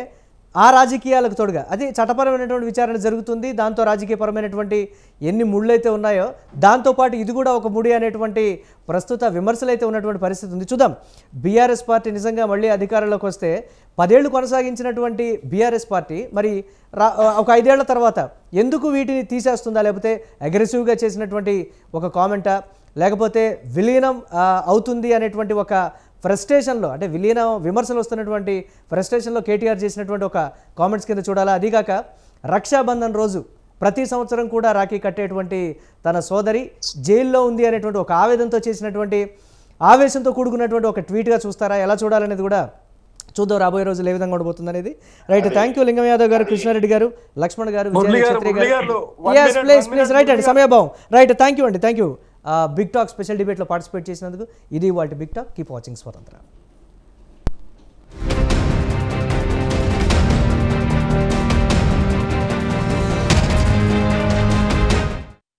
ఆ రాజకీయాలకు తోడుగా అది చట్టపరమైనటువంటి విచారణ జరుగుతుంది. దాంతో రాజకీయపరమైనటువంటి ఎన్ని ముళ్ళు అయితే ఉన్నాయో దాంతోపాటు ఇది కూడా ఒక ముడి అనేటువంటి ప్రస్తుత విమర్శలు అయితే ఉన్నటువంటి పరిస్థితి ఉంది. చూద్దాం, బీఆర్ఎస్ పార్టీ నిజంగా మళ్ళీ అధికారంలోకి వస్తే 10 ఏళ్ళు కొనసాగించినటువంటి బీఆర్ఎస్ పార్టీ మరి ఒక 5 ఏళ్ల తర్వాత ఎందుకు వీటిని తీసేస్తుందా, లేకపోతే అగ్రెసివ్గా చేసినటువంటి ఒక కామెంటా, లేకపోతే విలీనం అవుతుంది అనేటువంటి ఒక ఫ్రస్ట్రేషన్లో, అంటే విలీన విమర్శలు వస్తున్నటువంటి ఫ్రస్ట్రేషన్లో కేటీఆర్ చేసినటువంటి ఒక కామెంట్స్ కింద చూడాలా. అదిగాక రక్షాబంధన్ రోజు ప్రతి సంవత్సరం కూడా రాఖీ కట్టేటువంటి తన సోదరి జైల్లో ఉంది అనేటువంటి ఒక ఆవేదనతో చేసినటువంటి ఆవేశంతో కూడుకున్నటువంటి ఒక ట్వీట్గా చూస్తారా, ఎలా చూడాలనేది కూడా చూద్దాం రాబోయే రోజులు ఏ విధంగా ఉండబోతుంది అనేది. రైట్, థ్యాంక్ యూ లింగం యాదవ్ గారు, కృష్ణారెడ్డి గారు, లక్ష్మణ్ గారు, ప్లీజ్ రైట్ అండి సమయభావం. రైట్, థ్యాంక్ యూ అండి, thank you. Big talk special డిబేట్లో పార్టిసిపేట్ చేసినందుకు. ఇది వాటి బిగ్ టాక్. కీప్ వాచింగ్ స్వతంత్ర.